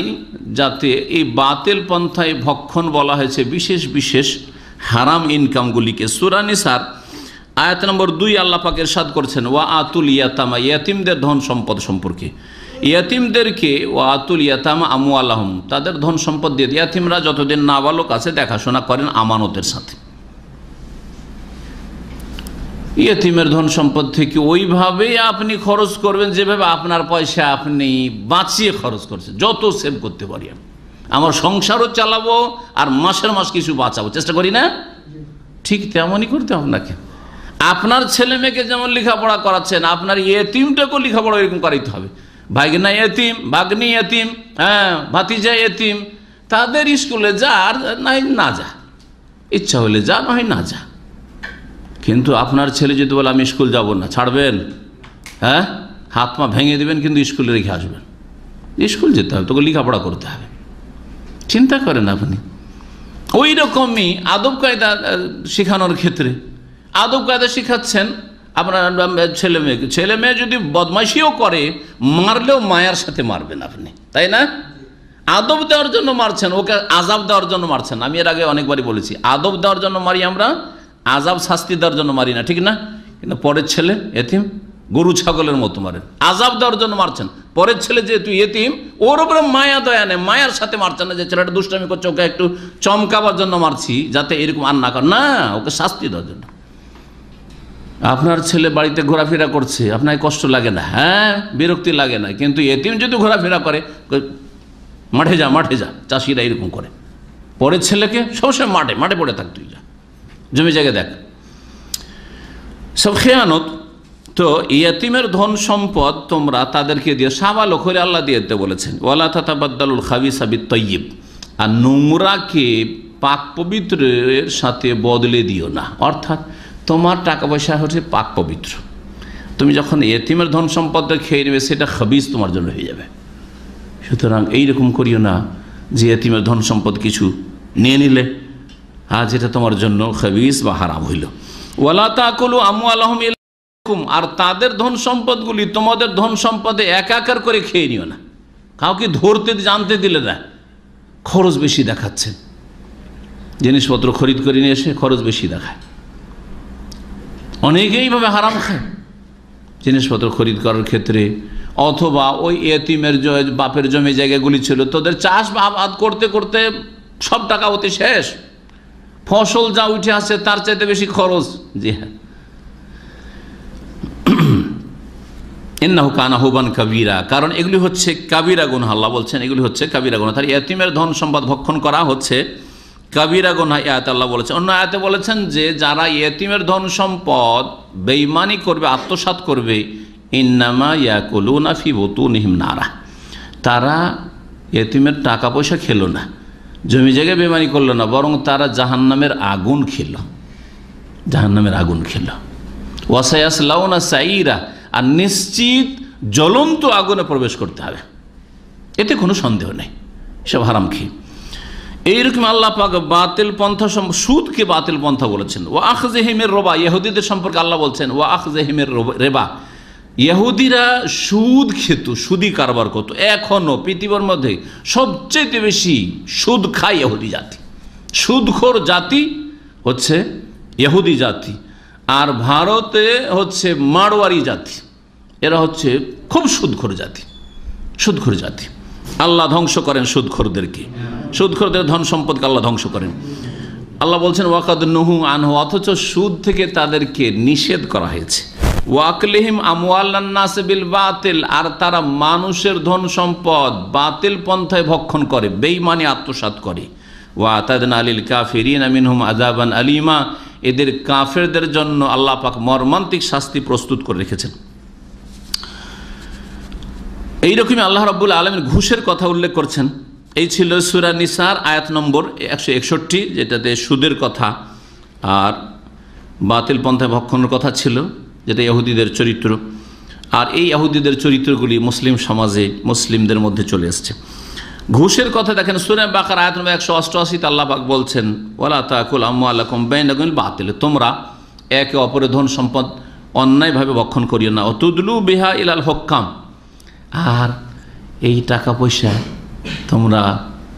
যাতে এই বাতিল পন্থায় ভক্ষণ বলা হয়েছে বিশেষ বিশেষ হারাম ইনকামগুলিকে। সূরা নিসার আয়াত নম্বর 2 আল্লাহ পাক ইরশাদ করছেন, ওয়া আতুল ইয়াতামা, ইয়াতিমদের ধন সম্পদ সম্পর্কে। ইয়াতিমদেরকে ওয়া আতুল ইয়াতামা আমওয়ালাহুম, তাদের ধন সম্পদ দিয়ে, ইয়াতিমরা যতদিন নাবালক আছে দেখাশোনা করেন আমানতের সাথে। ইয়াতিমের ধন সম্পদ থেকে ওইভাবেই আপনি খরচ করবেন যেভাবে আপনার পয়সা আপনি বাঁচিয়ে খরচ করছেন। যত সেভ করতে পারি, আমার সংসারও চালাবো আর মাসের মাস কিছু বাঁচাবো, চেষ্টা করি না? ঠিক তেমনই করতে আপনাকে। আপনার ছেলে মেয়েকে যেমন লেখাপড়া করাচ্ছেন, আপনার ইয়েতিমটাকেও লেখাপড়া এরকম করাইতে হবে। ভাগনা ইয়েতিম, ভাগ্নি ইয়েতিম, ভাতিজা ইয়েতিম, তাদের স্কুলে যা, আর নাই না যা, ইচ্ছা হলে যা, নয় না যা। কিন্তু আপনার ছেলে যদি বলে আমি স্কুল যাব না, ছাড়বেন? হাত পা ভেঙে দেবেন, কিন্তু স্কুলে রেখে আসবেন। স্কুল যেতে হবে, তোকে লেখাপড়া করতে হবে। চিন্তা করেন আপনি। ওই রকমই আদব কায়দা শেখানোর ক্ষেত্রে আদব কায়দা শেখাচ্ছেন আপনার ছেলে মেয়েকে। ছেলে মেয়ে যদি বদমাইশিও করে, মারলেও মায়ার সাথে মারবেন আপনি, তাই না? আদব দেওয়ার জন্য মারছেন, ওকে আজাব দেওয়ার জন্য মারছেন। আমি এর আগে অনেকবারই বলেছি, আদব দেওয়ার জন্য মারি আমরা, আজাব শাস্তি দেওয়ার জন্য মারি না, ঠিক না? কিন্তু পরের ছেলে এতিম, গরু ছাগলের মতো মারেন। আজাব দেওয়ার জন্য মারছেন, পরের ছেলে যেহেতু এতিম, ওর উপরে মায়া দয়া নেই, মায়ার সাথে মারছেন না যে ছেলেটা দুষ্টামি করছে, ওকে একটু চমকাবার জন্য মারছি যাতে এরকম আর না করে, না, ওকে শাস্তি দেওয়ার জন্য। আপনার ছেলে বাড়িতে ঘোরাফেরা করছে, আপনার কষ্ট লাগে না? বিরক্তি লাগে না। কিন্তু এতিম যদি ঘোরাফেরা করে, মাঠে যা, মাঠে যা, চাষিরা এরকম করে। পরের ছেলেকে সবসময় মাঠে মাঠে পড়ে থাক, তুই যা, জমি জায়গায় দেখ, সব খেয়ানত। তো ইয়াতিমের ধন সম্পদ তোমরা তাদেরকে দিয়ে, সাবালক হলে আল্লাহ দিয়ে দিতে বলেছেন, ওয়ালা তাতাবাদ্দালুল খাবিসা বিত-তাইয়্যিব, আর নোংরাকে পাক পবিত্রের সাথে বদলে দিও না। অর্থাৎ তোমার টাকা পয়সা হচ্ছে পাক পবিত্র, তুমি যখন এতিমের ধন সম্পদটা খেয়ে নেবে, সেটা খাবিস তোমার জন্য হয়ে যাবে। সুতরাং এইরকম করিও না যে এতিমের ধন সম্পদ কিছু নিয়ে নিলে যেটা তোমার জন্য খাবিস বা হারাম হইল। ওয়ালা তাকুলু আমওয়ালাহুম ইলাইকুম, আর তাদের ধন সম্পদগুলি তোমাদের ধন সম্পদে একাকার করে খেয়ে নিও না। কাউকে ধরতে জানতে দিলে না, খরচ বেশি দেখাচ্ছে, জিনিসপত্র খরিদ করে নিয়ে এসে খরচ বেশি দেখায়, অনেকেই এইভাবে হারাম খায় জিনিসপত্র খরিদ করার ক্ষেত্রে, অথবা ওই এতিমের বাপের জমি জায়গাগুলি ছিল, তোদের চাষ আবাদ করতে করতে সব টাকা হতে শেষ, ফসল যা উঠে আসছে তার চাইতে বেশি খরচ। জি হ্যাঁ, ইন্নাহু কানা হুবান কাবীরা, কারণ এগুলি হচ্ছে কাবিরা গুনাহ। আল্লাহ বলছেন এগুলি হচ্ছে কাবিরা গুনাহ। তার এতিমের ধন সম্পদ ভক্ষণ করা হচ্ছে কাবিরা গুনাহ। এই আয়াতে আল্লাহ বলেছেন। অন্য আয়াতে বলেছেন যে যারা এতিমের ধন সম্পদ বেঈমানি করবে, আত্মসাৎ করবে, ইন্নামা ইয়াকুলুনা ফি বুতুনিহিম নারা, তারা এতিমের টাকা পয়সা খেলো না, জমি জায়গায় বেঈমানি করলো না, বরং তারা জাহান্নামের আগুন খেল, জাহান্নামের আগুন খেল। ওয়াসায়াসলাউনা সাইরা, আর নিশ্চিত জ্বলন্ত আগুনে প্রবেশ করতে হবে, এতে কোনো সন্দেহ নেই, সব হারাম খেয়ে। এইরকম আল্লাহ পাক বাতিল পন্থা, সুদকে বাতিল পন্থা বলেছেন। ওয়া আখযহিমির রিবা, ইহুদিদের সম্পর্কে আল্লাহ বলছেন ওয়া আখযহিমির রিবা, ইহুদিরা সুদ খেত, সুদি কারবার করত। এখনো পৃথিবীর মধ্যে সবচেয়ে বেশি সুদ খায় ইহুদি জাতি, সুদখোর জাতি হচ্ছে ইহুদি জাতি। আর ভারতে হচ্ছে মারওয়ারি জাতি, এরা হচ্ছে খুব সুদখোর জাতি, সুদখোর জাতি। আল্লাহ ধ্বংস করেন সুদখোরদেরকে, সুদখোরদের ধন সম্পদকে আল্লাহ ধ্বংস করেন। আল্লাহ বলছেন ওয়াকাদ নুহু আনহু, অথচ সুদ থেকে তাদেরকে নিষেধ করা হয়েছে। ওয়াকলিহিম আমওয়ালান নাস বিল বাতিল, আর তারা মানুষের ধন সম্পদ বাতিল পন্থায় ভক্ষণ করে, বেঈমানি আত্মসাৎ করে। ওয়া আতাদনা লিল কাফিরিনা মিনহুম আযাবান আলিমা, এদের কাফেরদের জন্য আল্লাহ পাক মর্মান্তিক শাস্তি প্রস্তুত করে রেখেছেন। এইরকমই আল্লাহ রাব্বুল আলামিন ঘুষের কথা উল্লেখ করছেন। এই ছিল সূরা নিসার আয়াত নম্বর 161, যেটাতে সুদের কথা আর বাতিল পন্থায় ভক্ষণের কথা ছিল, যেটা ইহুদিদের চরিত্র। আর এই ইহুদিদের চরিত্রগুলি মুসলিম সমাজে, মুসলিমদের মধ্যে চলে এসছে। ঘুষের কথা দেখেন সূরা বাকারা আয়াত নম্বর 188, আল্লাহ পাক বলছেন ওয়ালা তাকুল আমওয়ালাকুম বাইনাকুম বিল বাতিল, তোমরা একে অপরের ধন সম্পদ অন্যায়ভাবে ভক্ষণ করিও না। অতুদলু বিহা ইলাল হুক্কাম, আর এই টাকা পয়সা তোমরা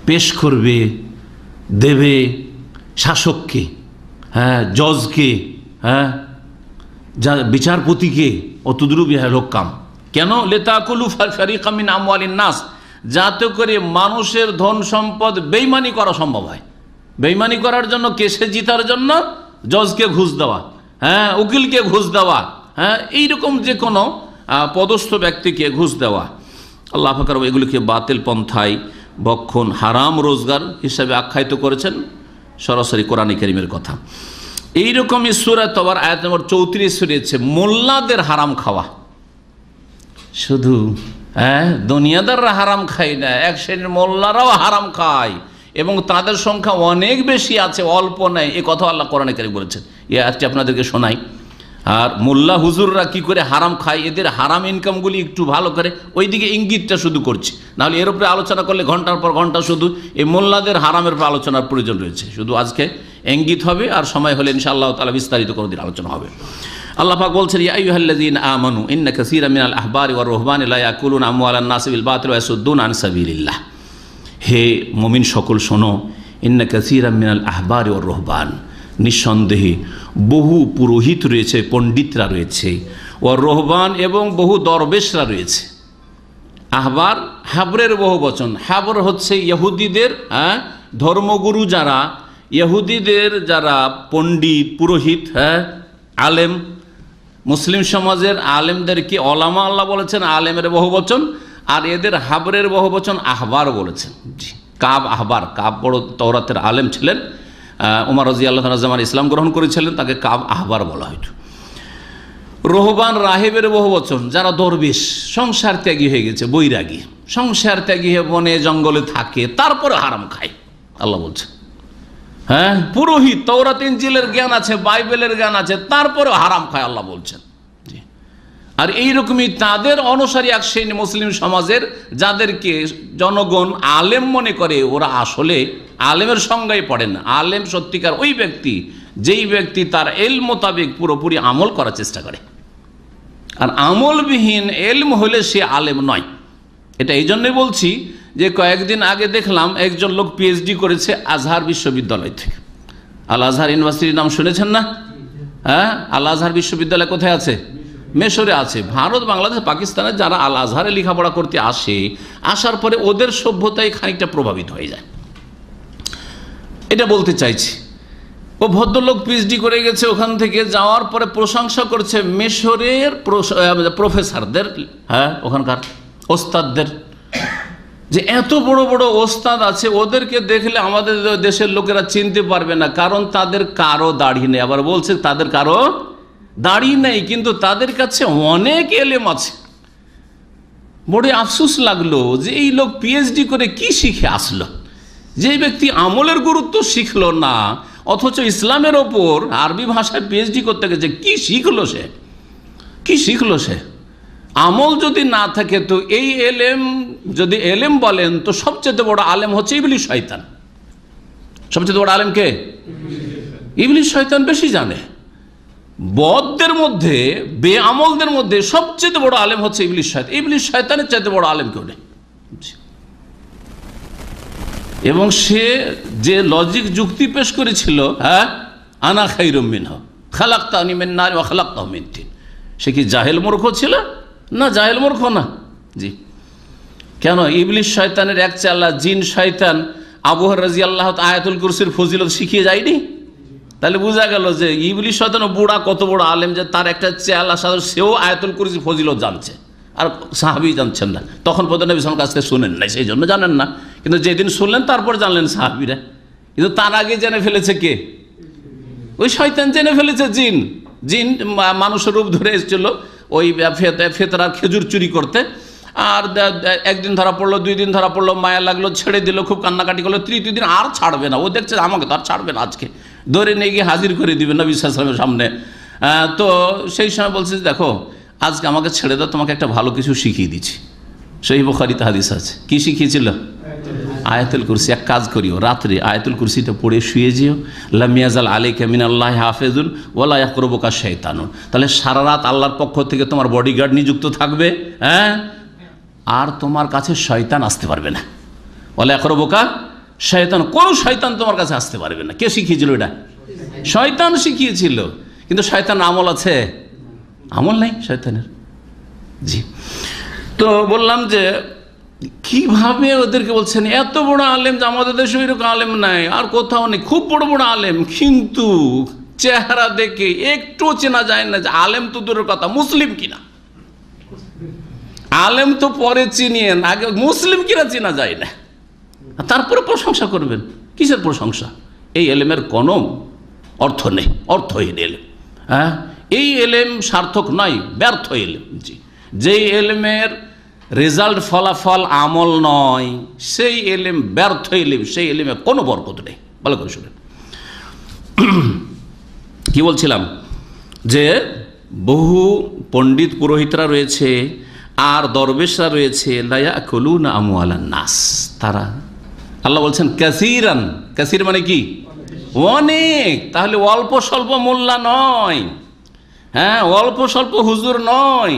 পেশ করবে, দেবে শাসককে, হ্যাঁ, জজকে, হ্যাঁ, যা বিচারপতিকে। অতুদলু বিহাল হুক্কাম, কেন? লিতাকুলু ফারিকাম মিন আমওয়ালিন নাস, যাতে করে মানুষের ধন সম্পদ বেঈমানি করা সম্ভব হয়। বেঈমানি করার জন্য, কেসে জিতার জন্য জজকে ঘুষ দেওয়া, হ্যাঁ, উকিলকে ঘুষ দেওয়া, হ্যাঁ, এইরকম যে কোনো পদস্থ ব্যক্তিকে ঘুষ দেওয়া। আল্লাহ পাক এগুলিকে বাতিল পন্থায় ভক্ষণ, হারাম রোজগার হিসাবে আখ্যায়িত করেছেন, সরাসরি কোরআন কারীমের কথা। এইরকমই সূরা তওবার আয়াত নম্বর 34 রয়েছে মোল্লাদের হারাম খাওয়া। শুধু দুনিয়াদাররা হারাম খায় না, এক শ্রেণীর মোল্লারাও হারাম খায়, এবং তাদের সংখ্যা অনেক বেশি আছে, অল্প নেই। এ কথা আল্লাহ কোরআনে কারীম বলেছেন। এই আয়াতটি আপনাদেরকে শোনাই। আর মোল্লা হুজুররা কি করে হারাম খায়, এদের হারাম ইনকামগুলি একটু ভালো করে ওইদিকে ইঙ্গিতটা শুধু করছি, নাহলে এর উপরে আলোচনা করলে ঘন্টার পর ঘন্টা শুধু এই মোল্লাদের হারামের উপর আলোচনার প্রয়োজন রয়েছে। শুধু আজকে ইঙ্গিত হবে, আর সময় হলে ইনশাআল্লাহ তাআলা বিস্তারিত কোনোদিন আলোচনা হবে। আল্লাহ পাক বলছেন ইয়া আইয়ুহাল্লাযীনা আমানু ইন্না কাসীরাম মিনাল আহবারি ওয়ার রুহবানি লা ইয়াকুলুনা আমওয়ালান নাসি বিল বাতিল ওয়া ইয়াসুদ্দুনা আন সাবিলিল্লাহ। হে মুমিন সকল শোনো, ইন্না কাসীরাম মিনাল আহবারি ওয়ার রুহবান, নিঃসন্দেহে বহু পুরোহিত রয়েছে, পণ্ডিতরা রয়েছে, ওয়ার রুহবান, এবং বহু দরবেশরা রয়েছে। আহবার হাবরের বহু বচন। হাবর হচ্ছে ইহুদিদের ধর্মগুরু, যারা ইহুদিদের যারা পণ্ডিত পুরোহিত, আলেম, মুসলিম সমাজের আলেমদেরকে ওলামা আল্লাহ বলেছেন, আলেমের বহু বচন। আর এদের হাবরের বহু বচন আহবার বলেছেন। জি, কাব আহবার, কাব বড় তওরাতের আলেম ছিলেন, ওমর রাদিয়াল্লাহু তাআলা জামান ইসলাম গ্রহণ করেছিলেন, তাকে কাব আহবার বলা হইত। রোহবান রাহেবের বহু বচন, যারা দরবেশ, সংসার ত্যাগী হয়ে গেছে, বৈরাগী, সংসার ত্যাগী হয়ে বনে জঙ্গলে থাকে, তারপরে হারাম খায়। আল্লাহ বলছেন হ্যাঁ, পুরোহিত, তওরাত ইনজিলের জ্ঞান আছে, বাইবেলের জ্ঞান আছে, তারপরে হারাম খায়, আল্লাহ বলছেন। আর এইরকমই তাদের অনুসারী এক শ্রেণী মুসলিম সমাজের, যাদেরকে জনগণ আলেম মনে করে, ওরা আসলে আলেমের সংজ্ঞায় পড়ে না। আলেম সত্যিকার ওই ব্যক্তি, যেই ব্যক্তি তার এলম মোতাবেক পুরোপুরি আমল করার চেষ্টা করে। আর আমলবিহীন এলম হলে সে আলেম নয়। এটা এই জন্যই বলছি যে কয়েকদিন আগে দেখলাম একজন লোক পিএইচডি করেছে আজহার বিশ্ববিদ্যালয় থেকে। আল আজহার ইউনিভার্সিটির নাম শুনেছেন না? হ্যাঁ, আল আজহার বিশ্ববিদ্যালয় কোথায় আছে? মিশরে আছে। ভারত, বাংলাদেশ, পাকিস্তানে যারা আল আজহারে লেখাপড়া করতে আসে, আসার পরে ওদের সভ্যতায় খানিকটা প্রভাবিত হয়ে যায়, এটা বলতে চাইছি। ও ভদ্রলোক পিএইচডি করে গেছে, ওখান থেকে যাওয়ার পরে প্রশংসা করছে মিশরের প্রফেসরদের, হ্যাঁ, ওখানকার ওস্তাদদের, যে এত বড় বড় ওস্তাদ আছে, ওদেরকে দেখলে আমাদের দেশের লোকেরা চিনতে পারবে না, কারণ তাদের কারো দাড়ি নেই। আবার বলছে তাদের কারো দাড়ি নেই, কিন্তু তাদের কাছে অনেক এলেম আছে। বড় আফসোস লাগলো যে এই লোক পিএইচডি করে কি শিখে আসলো, যে ব্যক্তি আমলের গুরুত্ব শিখলো না, অথচ ইসলামের ওপর আরবি ভাষায় পিএইচডি করতে গেছে। কি শিখলো সে? কি শিখলো সে? আমল যদি না থাকে তো এই এলেম, যদি এলেম বলেন তো সবচেয়ে বড় আলেম হচ্ছে ইবলিস শয়তান। সবচেয়ে বড় আলেম কে? ইবলিস শয়তান বেশি জানে। বদদের মধ্যে, বেআমলদের মধ্যে সবচেয়ে বড় আলেম হচ্ছে ইবলিস শয়তান। ইবলিস শয়তানের চাইতে বড় আলেম কেউ নেই। এবং সে যে লজিক যুক্তি পেশ করেছিল, হ্যাঁ, আনা খায়রুম মিনহু খালাকতানি মিন নার ওয়া খালাকতাহু মিন তিন, সে কি জাহেল মূর্খ ছিল? না, জাহেল মূর্খ না। জি, কেন? ইবলিস শয়তানের এক চেলা জিন শয়তান আবু হুরায়রা রাদিয়াল্লাহু তাআলা আয়াতুল কুরসির ফজিলত শিখিয়ে যায়নি? তাহলে বোঝা গেল যে ইবলিস শয়তান বুড়া কত বড় আলেম, যে তার একটা চেলা সাথে সেও আয়াতুল কুরসির ফজিলত জানছে, আর সাহাবী জানছেন না। তখন পর্যন্ত নবী সাল্লাল্লাহু আলাইহি ওয়াসাল্লামের কাছ থেকে শুনেন নাই, সেই জন্য জানেন না। কিন্তু যেদিন শুনলেন তারপর জানলেন সাহাবীরা। কিন্তু তার আগে জেনে ফেলেছে কে? ওই শয়তান জেনে ফেলেছে। জিন জিন মানুষের রূপ ধরে এসেছিল ওই ফেতরার খেজুর চুরি করতে। আর একদিন ধরা পড়লো, 2 দিন ধরা পড়লো, মায়া লাগলো, ছেড়ে দিল, খুব কান্নাকাটি করলো। তৃতীয় দিন আর ছাড়বে না। ও দেখছে আমাকে তো আর ছাড়বে না, আজকে ধরে নিয়ে গিয়ে হাজির করে দিবে নবী সাল্লাল্লাহু আলাইহি ওয়াসাল্লামের সামনে। তো সেই সময় বলছে, দেখো আজকে আমাকে ছেড়ে দাও, তোমাকে একটা ভালো কিছু শিখিয়ে দিচ্ছি। সহিহ বুখারীতে হাদিস আছে। কি শিখিয়েছিল? আয়াতুল কুরসি। এক কাজ করিও, রাত্রে আয়াতুল কুরসিটা পড়ে শুয়ে যেও। লাম ইয়াজাল আলাইকা মিনাল্লাহি হাফিজুন ওয়ালা ইয়াকরুবুকা শাইতানুন। তাহলে সারা রাত আল্লাহর পক্ষ থেকে তোমার বডিগার্ড নিযুক্ত থাকবে, হ্যাঁ, আর তোমার কাছে শয়তান আসতে পারবে না। ওয়ালা ইয়াকরুবুকা শয়তান, কোন শয়তান তোমার কাছে আসতে পারবে না। কে শিখিয়েছিল এটা? শয়তান শিখিয়েছিল। কিন্তু শয়তানের আমল আছে? আমল নাই শয়তানের। জি, তো বললাম যে কিভাবে ওদেরকে বলছেন এত বড় আলেম, যে আমাদের দেশে এরকম আলেম নাই, আর কোথাও নেই, খুব বড় বড় আলেম, কিন্তু চেহারা দেখে একটু চেনা যায় না যে আলেম তো দূরের কথা, মুসলিম কিনা। আলেম তো পরে চিনিয়েন, আগে মুসলিম কিনা চেনা যায় না, তারপরে প্রশংসা করবেন। কিসের প্রশংসা? এই এলেমের কোনো অর্থ নেই, অর্থহীন এলেম। হ্যাঁ, এই এলেম সার্থক নয়, ব্যর্থ এলেম। জি, যেই এলেমের রেজাল্ট ফলাফল আমল নয়, সেই এলেম ব্যর্থ এলেম, সেই এলেমে কোনো বরকত নেই। ভালো করে শুনেন কি বলছিলাম, যে বহু পণ্ডিত পুরোহিতরা রয়েছে আর দরবেশরা রয়েছে, লা ইয়াকুলুনা আমওয়ালান নাস, তারা, আল্লাহ বলছেন কাসীরান, কাসীর মানে কি? অনেক। তাহলে অল্প স্বল্প মোল্লা নয়, হ্যাঁ, অল্প স্বল্প হুজুর নয়,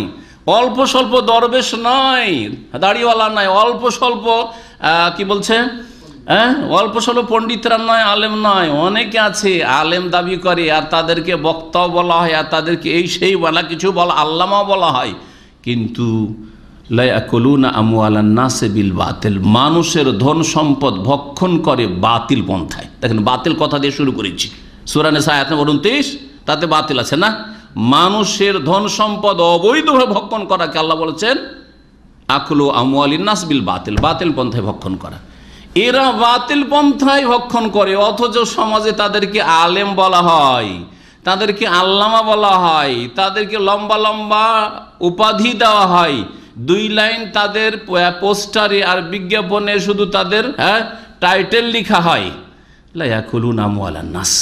অল্প স্বল্প দরবেশ নয়, দাড়িওয়ালা নয়, অল্প স্বল্প কি বলছে, হ্যাঁ, অল্প স্বল্প পণ্ডিতরা নয়, আলেম নয়, অনেকে আছে আলেম দাবি করে, আর তাদেরকে বক্তাও বলা হয়, আর তাদেরকে এই সেই বলা কিছু বলা, আল্লামাও বলা হয়, কিন্তু লা ইয়াকুলুনা আমওয়ালান নাস বিল বাতিল, মানুষের ধন সম্পদ ভক্ষণ করে বাতিল পন্থায়। দেখেন, বাতিল কথা দিয়ে শুরু করেছি, সূরা নিসা আয়াত নম্বর 29, তাতে বাতিল আছে না? মানুষের ধন সম্পদ অবৈধভাবে ভক্ষণ করাকে আল্লাহ বলেছেন আকুলু আমওয়ালিন নাস বিল বাতিল, বাতিল পন্থায় ভক্ষণ করা। এরা বাতিল পন্থায় ভক্ষণ করে, অথচ সমাজে তাদেরকে আলেম বলা হয়, তাদেরকে আল্লামা বলা হয়, তাদেরকে লম্বা লম্বা উপাধি দেওয়া হয়, 2 লাইন তাদের পোস্টারে আর বিজ্ঞাপনে শুধু তাদের টাইটেল লেখা হয়, লা ইয়াকুলুনা আমওয়ালান নাস।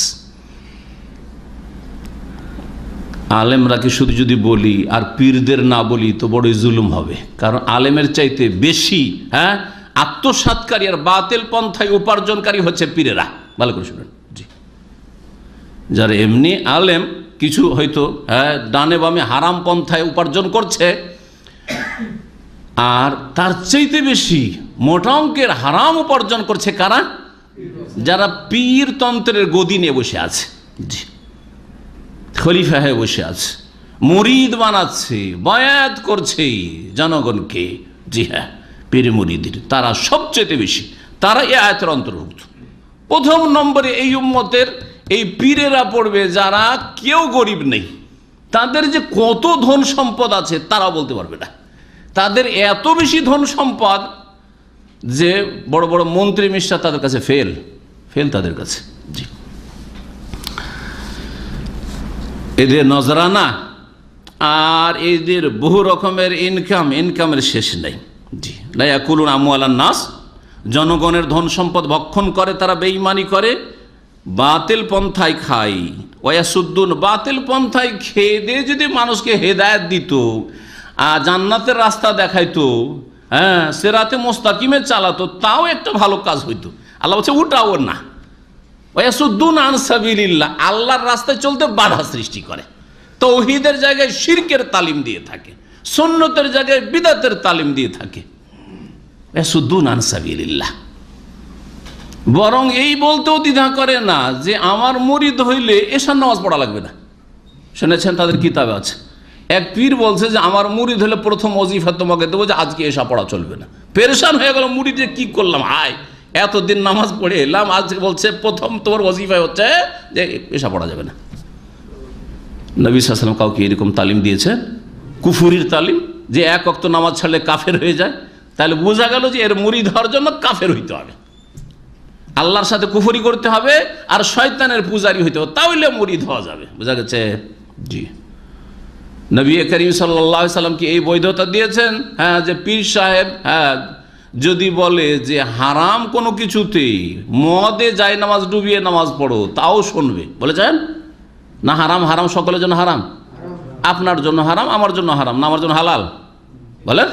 আলেমরা কি শুধু যদি বলি আর পীরদের না বলি তো বড়ই জুলুম হবে, কারণ আলেমের চাইতে বেশি আত্মসাৎকারী আর বাতিল পন্থায় উপার্জনকারী হচ্ছে পীরেরা। ভালো করে শুনুন। জি, যারা এমনি আলেম, কিছু হয়তো ডানে বামে হারাম পন্থায় উপার্জন করছে, আর তার চাইতে বেশি মোটা অঙ্কের হারাম উপার্জন করছে কারা? যারা পীর তন্ত্রের গদি নিয়ে বসে আছে। জি, খলিফা হয়ে বসে আছে, মুরিদ বানাচ্ছে, বায়াত করছে জনগণকে। জি হ্যাঁ, পীর মুরিদের তারা সবচেয়ে বেশি, তারা এই আয়াতের অন্তর্ভুক্ত। প্রথম নম্বরে এই উম্মতের এই পীরেরা পড়বে যারা কেউ গরিব নেই, তাদের যে কত ধন সম্পদ আছে তারা বলতে পারবে না। তাদের এত বেশি ধন সম্পদ যে বড় বড় মন্ত্রী মিনিস্টার তাদের কাছে ফেল তাদের কাছে। জি, এদের নজরানা আর এদের বহু রকমের ইনকামের শেষ নেই। জি, লা ইয়াকুলুন আমওয়ালান নাস, জনগণের ধন সম্পদ ভক্ষণ করে, তারা বেঈমানি করে, বাতিল পন্থায় খায়। ওয়াসুদ্দুন, বাতিল পন্থায় খেয়ে দিয়ে যদি মানুষকে হেদায়েত দিত, জান্নাতের রাস্তা দেখাইতো, হ্যাঁ, সিরাতে মুস্তাকিমে চালাতো, তাও একটা ভালো কাজ হইতো। আল্লাহ বলছে উঠাও না। ওয়াসুদ্দুন আন সাবিলিল্লাহ, আল্লাহর রাস্তায় চলতে বাধা সৃষ্টি করে, তৌহিদের জায়গায় শিরকের তালিম দিয়ে থাকে, সুন্নতের জায়গায় বিদআতের তালিম দিয়ে থাকে। ওয়াসুদ্দুন আন সাবিলিল্লাহ, বরং এই বলতেও দ্বিধা করে না যে আমার মুরিদ হইলে এশার নামাজ পড়া লাগবে না। শুনেছেন, তাদের কিতাবে আছে, এক পীর বলছে যে আমার মুরিদ হলে প্রথম ওজিফা তোমাকে দেবো যে আজকে এশা পড়া চলবে না। পেরেশান হয়ে গেল, মুরিদে কি করলাম, হায় এতদিন নামাজ পড়ে এলাম, আজকে বলছে প্রথম তোমার ওজিফায় হচ্ছে যে এশা পড়া যাবে না। নবী সাল্লাল্লাহু আলাইহি ওয়াসাল্লাম কাউকে এরকম তালিম দিয়েছে, কুফুরির তালিম, যে এক ওয়াক্ত নামাজ ছাড়লে কাফের হয়ে যায়। তাহলে বোঝা গেল যে এর মুরিদ হওয়ার জন্য কাফের হইতে হবে, আল্লাহর সাথে কুফরি করতে হবে আর শয়তানের পূজারি হইতে হবে, তাহলে মুরিদ হওয়া যাবে। বোঝা গেছে? জি, নবী করিম সাল্লাল্লাহু আলাইহি ওয়াসাল্লাম কি এই বৈধতা দিয়েছেন, হ্যাঁ, যে পীর সাহেব, হ্যাঁ, যদি বলে যে হারাম কোনো কিছুতেই মদে যায় নামাজ ডুবিয়ে নামাজ পড়ো, তাও শুনবে। বলেছেন না, হারাম হারাম সকলের জন্য হারাম, আপনার জন্য হারাম, আমার জন্য হারাম, না আমার জন্য হালাল? বলেন,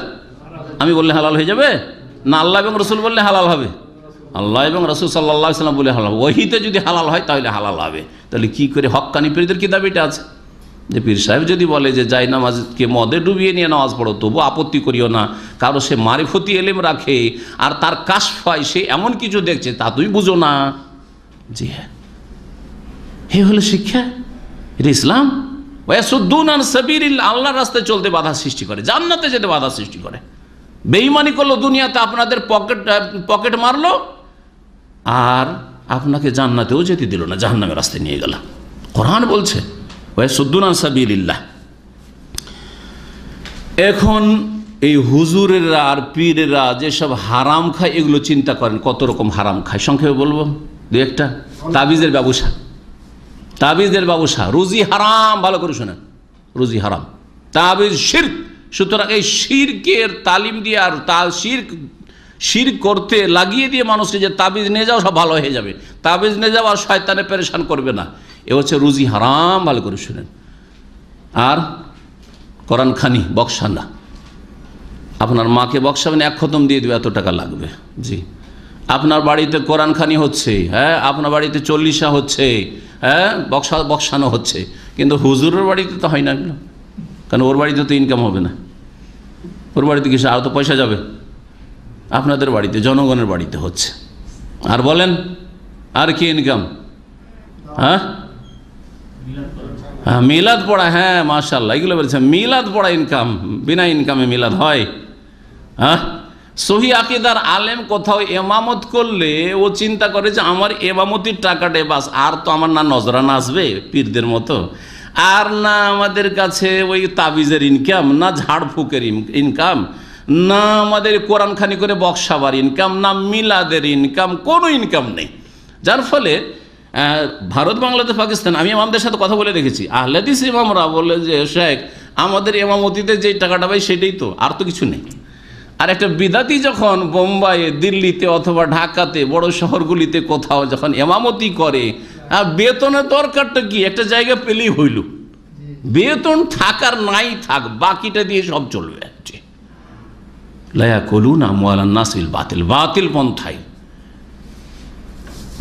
আমি বললে হালাল হয়ে যাবে না আল্লাহ এবং রসুল বললে হালাল হবে? আল্লাহ এবং রসুল সাল্লাল্লাহু আলাইহি ওয়াসাল্লাম বলে হালাল, ওহিতে যদি হালাল হয় তাহলে হালাল হবে। তাহলে কি করে হক্কানি পীরদের কিতাব এটা আছে যে পীর সাহেব যদি বলে যে যাই নামাজকে মদে ডুবিয়ে নিয়ে নামাজ পড়ো, তবু আপত্তি করিও না, কারো সে মারিফতি এলেম রাখে আর তার কাশফ হয়, সে এমন কিছু দেখছে তা তুমি বুঝো না। জি হ্যাঁ, এ হলো শিক্ষা, এটা ইসলাম। ওয়াসুদ্দুন আন সাবিলিল্লাহ, আল্লাহর রাস্তায় চলতে বাধা সৃষ্টি করে, জান্নাতে যেতে বাধা সৃষ্টি করে। বেঈমানি করলো, দুনিয়াতে আপনাদের পকেট মারলো আর আপনাকে জান্নাতেও যেতে দিল না, জাহান্নামের রাস্তায় নিয়ে গেল। কোরআন বলছে ওয়াসুদ্দুন আন সাবিলিল্লাহ। এখন এই হুজুরেরা আর পীরেরা যেসব হারাম খায়, এগুলো চিন্তা করেন কত রকম হারাম খায়। সংক্ষেপে বলবো দু একটা। তাবিজের ব্যবসা, তাবিজের ব্যবসা, রুজি হারাম, ভালো করে শোনেন, রুজি হারাম, তাবিজ শিরক। সুতরাং এই শিরকের তালিম দিয়ে আর শিরক করতে লাগিয়ে দিয়ে মানুষকে যে তাবিজ নিয়ে যাও সব ভালো হয়ে যাবে, তাবিজ নিয়ে যাও আর শয়তানে পেরেশান করবে না, এ হচ্ছে রুজি হারাম, ভালো করে শুনেন। আর কোরআন খানি, বক্সানা, আপনার মাকে বক্সাবেন, এক খতম দিয়ে দেবে, এত টাকা লাগবে। জি, আপনার বাড়িতে কোরআন খানি হচ্ছে, হ্যাঁ, আপনার বাড়িতে চল্লিশা হচ্ছে, হ্যাঁ, বক্সানো হচ্ছে, কিন্তু হুজুরের বাড়িতে তো হয় না এগুলো, কারণ ওর বাড়িতে তো ইনকাম হবে না, ওর বাড়িতে কিছু আর তো পয়সা যাবে। আপনাদের বাড়িতে, জনগণের বাড়িতে হচ্ছে। আর বলেন আর কি ইনকাম? হ্যাঁ, হ্যাঁ, মিলাদ পড়া, হ্যাঁ মাশাআল্লাহ, এগুলো বলছে মিলাদ পড়া ইনকাম। বিনা ইনকামে মিলাদ হয়? হ্যাঁ, সহি আকীদার আলেম কোথাও এমামত করলে ও চিন্তা করে যে আমার এমামতির টাকাটা বাস, আর তো আমার না নজরানা আসবে পীরদের মতো, আর না আমাদের কাছে ওই তাবিজের ইনকাম, না ঝাড়ফুঁকের ইনকাম, না আমাদের কোরআন খানি করে বক্সাবার ইনকাম, না মিলাদের ইনকাম, কোনো ইনকাম নেই। যার ফলে ভারত, বাংলাদেশ, পাকিস্তান, আমি ইমামদের সাথে কথা বলে দেখেছি, আহলে হাদিস ইমামরা বলে যে শেখ আমাদের এমামতিতে যেই টাকাটা পাই সেটাই তো, আর তো কিছু নেই। আর একটা বিদাতি যখন বোম্বাইয়ে, দিল্লিতে অথবা ঢাকাতে, বড় শহরগুলিতে কোথাও যখন এমামতি করে, বেতনের দরকারটা কি? একটা জায়গা পেলেই হইল, বেতন থাকার নাই থাক, বাকিটা দিয়ে সব চলবে। লা ইয়াকুলুনা আমওয়ালান নাস বিল বাতিল, বাতিল পন্থায়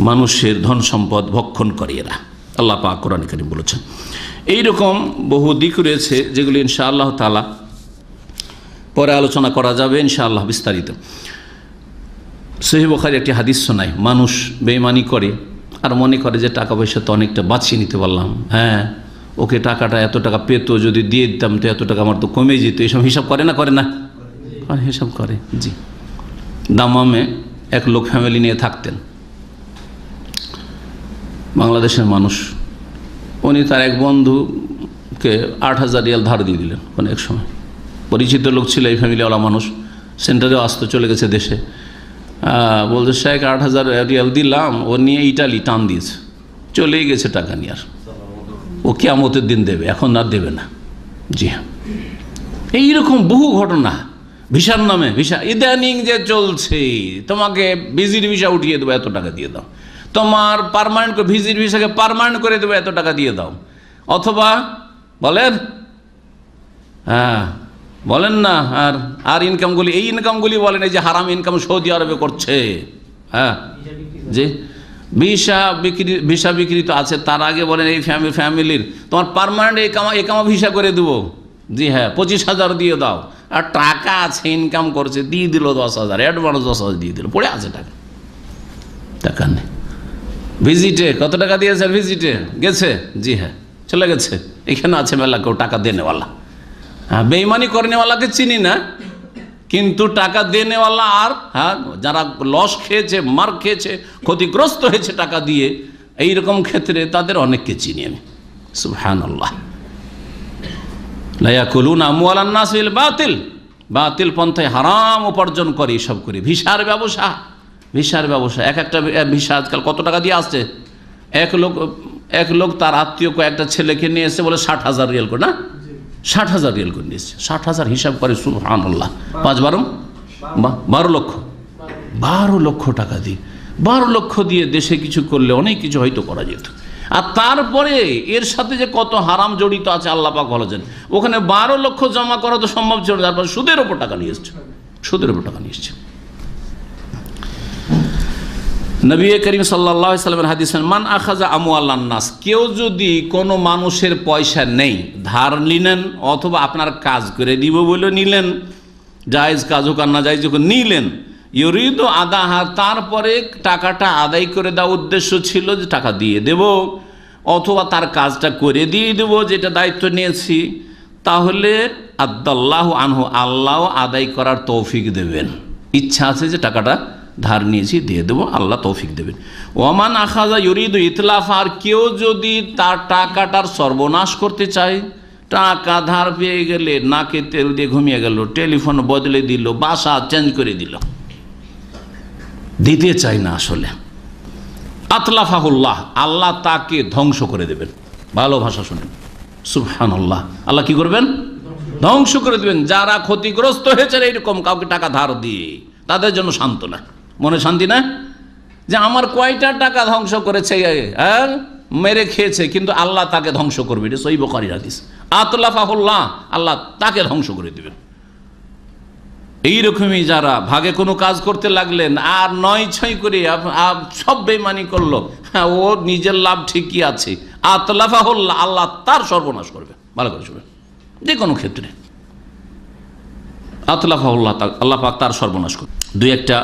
মানুষের ধন সম্পদ ভক্ষণ করে এরা। আল্লাহ পাক কোরআনে কারীম বলেছেন। এইরকম বহু দিক রয়েছে যেগুলি ইনশাআল্লাহ তাআলা পরে আলোচনা করা যাবে ইনশাআল্লাহ বিস্তারিত। সহিহ বুখারী একটি হাদিস শোনায়, মানুষ বেঈমানি করে আর মনে করে যে টাকা পয়সা তো অনেকটা বাঁচিয়ে নিতে পারলাম, হ্যাঁ ওকে টাকাটা এত টাকা পেতো, যদি দিয়ে দিতাম তো এত টাকা আমার তো কমে যেত। এইসব হিসাব করে না হিসাব করে। জি, দামামে এক লোক ফ্যামিলি নিয়ে থাকতেন, বাংলাদেশের মানুষ। উনি তার এক বন্ধুকে 8,000 রিয়াল ধার দিয়ে দিলেন। অনেক সময় পরিচিত লোক ছিল, এই ফ্যামিলিওয়ালা মানুষ, সেন্টারেও আসতে চলে গেছে দেশে। বলছে শেখ 8,000 রিয়াল দিলাম, ও নিয়ে ইটালি টান দিয়েছে, চলেই গেছে টাকা নিয়ে। আর ও কিয়ামতের দিন দেবে, এখন আর দেবে না। জি হ্যাঁ, এইরকম বহু ঘটনা। ভিসার নামে, ভিসা ইদানিং যে চলছে, তোমাকে ভিজিট ভিসা উঠিয়ে দেবো, এত টাকা দিয়ে দাও। তোমার পার্মানেন্ট ভিজিট ভিসাকে পার্মানেন্ট করে দেবো, এত টাকা দিয়ে দাও। অথবা বলেন, হ্যাঁ বলেন না, আর ইনকামগুলি, এই ইনকামগুলি বলেন, এই যে হারাম ইনকাম সৌদি আরবে করছে। হ্যাঁ জি, ভিসা বিক্রি তো আছে, তার আগে বলেন এই ফ্যামিলির তোমার পার্মানেন্ট একামা ভিসা করে দেবো। জি হ্যাঁ, 25,000 দিয়ে দাও। আর টাকা আছে, ইনকাম করছে, দিয়ে দিল 10,000, অ্যাডভান্স 10,000 দিয়ে দিল, পড়ে আছে টাকা নেই। ভিজিটে কত টাকা দিয়েছে? ভিজিটে গেছে, জি হ্যাঁ চলে গেছে। এখানে আছে মেলা কেউ টাকা দেনেওয়ালা। হ্যাঁ, বেইমানি করেনেওয়ালাকে চিনি না, কিন্তু টাকা দেনেওয়ালা আর হ্যাঁ যারা লস খেয়েছে, মার খেয়েছে, ক্ষতিগ্রস্ত হয়েছে টাকা দিয়ে, এইরকম ক্ষেত্রে তাদের অনেককে চিনি আমি। সুবহানাল্লাহ। লা ইয়াকুলুনা আমওয়ালান নাস বিল বাতিল, বাতিল পন্থায় হারাম উপার্জন করে, সব করে। ভিসার ব্যবসা, এক একটা ভিসা আজকাল কত টাকা দিয়ে আসছে। এক লোক তার আত্মীয় কয়েকটা ছেলেকে নিয়ে এসে বলে 60,000 রিয়াল করে, না 60,000 রিয়াল করে নিয়ে এসছে। 60,000 হিসাব করে, সুবহানাল্লাহ, 5-12 লক্ষ, 12 লক্ষ টাকা দিয়ে, 12 লক্ষ দিয়ে দেশে কিছু করলে অনেক কিছু হয়তো করা যেত। আর তারপরে এর সাথে যে কত হারাম জড়িত আছে আল্লাহ পাক ভালো জানেন। ওখানে 12 লক্ষ জমা করা তো সম্ভব ছিল, তারপর সুদের ওপর টাকা নিয়ে এসছে, নবী করিম সাল্লাল্লাহু আলাইহি ওয়াসাল্লামের হাদিস, মান আখাযা আমওয়ালান নাস, কেউ যদি কোনো মানুষের পয়সা নেই, ধার নিলেন অথবা আপনার কাজ করে দিব বলে নিলেন, জায়েজ কাজ হোক আর না জায়েজ হোক নিলেন, ইউরিদু আদাহা, তারপরে টাকাটা আদায় করে দেওয়ার উদ্দেশ্য ছিল যে টাকা দিয়ে দেব, অথবা তার কাজটা করে দিয়ে দেব যেটা দায়িত্ব নিয়েছি, তাহলে আদাল্লাহু আনহু, আল্লাহ আদায় করার তৌফিক দেবেন। ইচ্ছা আছে যে টাকাটা ধার নিয়েছি দিয়ে দেবো, আল্লাহ তৌফিক দেবেন। ওমান আখাযা ইউরিদু ইতলাফা, আর কেউ যদি তার টাকাটার সর্বনাশ করতে চায়, টাকা ধার পেয়ে গেলে নাকে তেল দিয়ে ঘুমিয়ে গেল, টেলিফোন বদলে দিল, বাসা চেঞ্জ করে দিল, দিতে চাই না আসলে, আতলাফাহুল্লাহ, আল্লাহ তাকে ধ্বংস করে দেবেন। ভালো ভাষা শুনেন, সুবহানাল্লাহ, আল্লাহ কি করবেন? ধ্বংস করে দেবেন। যারা ক্ষতিগ্রস্ত হয়েছে এইরকম কাউকে টাকা ধার দিয়ে, তাদের জন্য সান্ত্বনা, মনে শান্তি না যে আমার কয়টা টাকা ধ্বংস করেছে, মেরে খেয়েছে, কিন্তু আল্লাহ তাকে ধ্বংস করবে। এটা সহিহ বুখারীর হাদিস। আতলাফাহুল্লাহ, আল্লাহ তাকে ধ্বংস করে দেবেন। এইরকমই যারা ভাগে কোনো কাজ করতে লাগলেন আর 9-6 করে সব বেঈমানি করলো, হ্যাঁ ও নিজের লাভ ঠিকই আছে, আতলাফাহুল্লাহ, আল্লাহ তার সর্বনাশ করবে। ভালো করে শুনবেন, যে কোনো ক্ষেত্রে আতলাফাহুল্লাহ, আল্লাহ পাক তার সর্বনাশ করবে। দুই একটা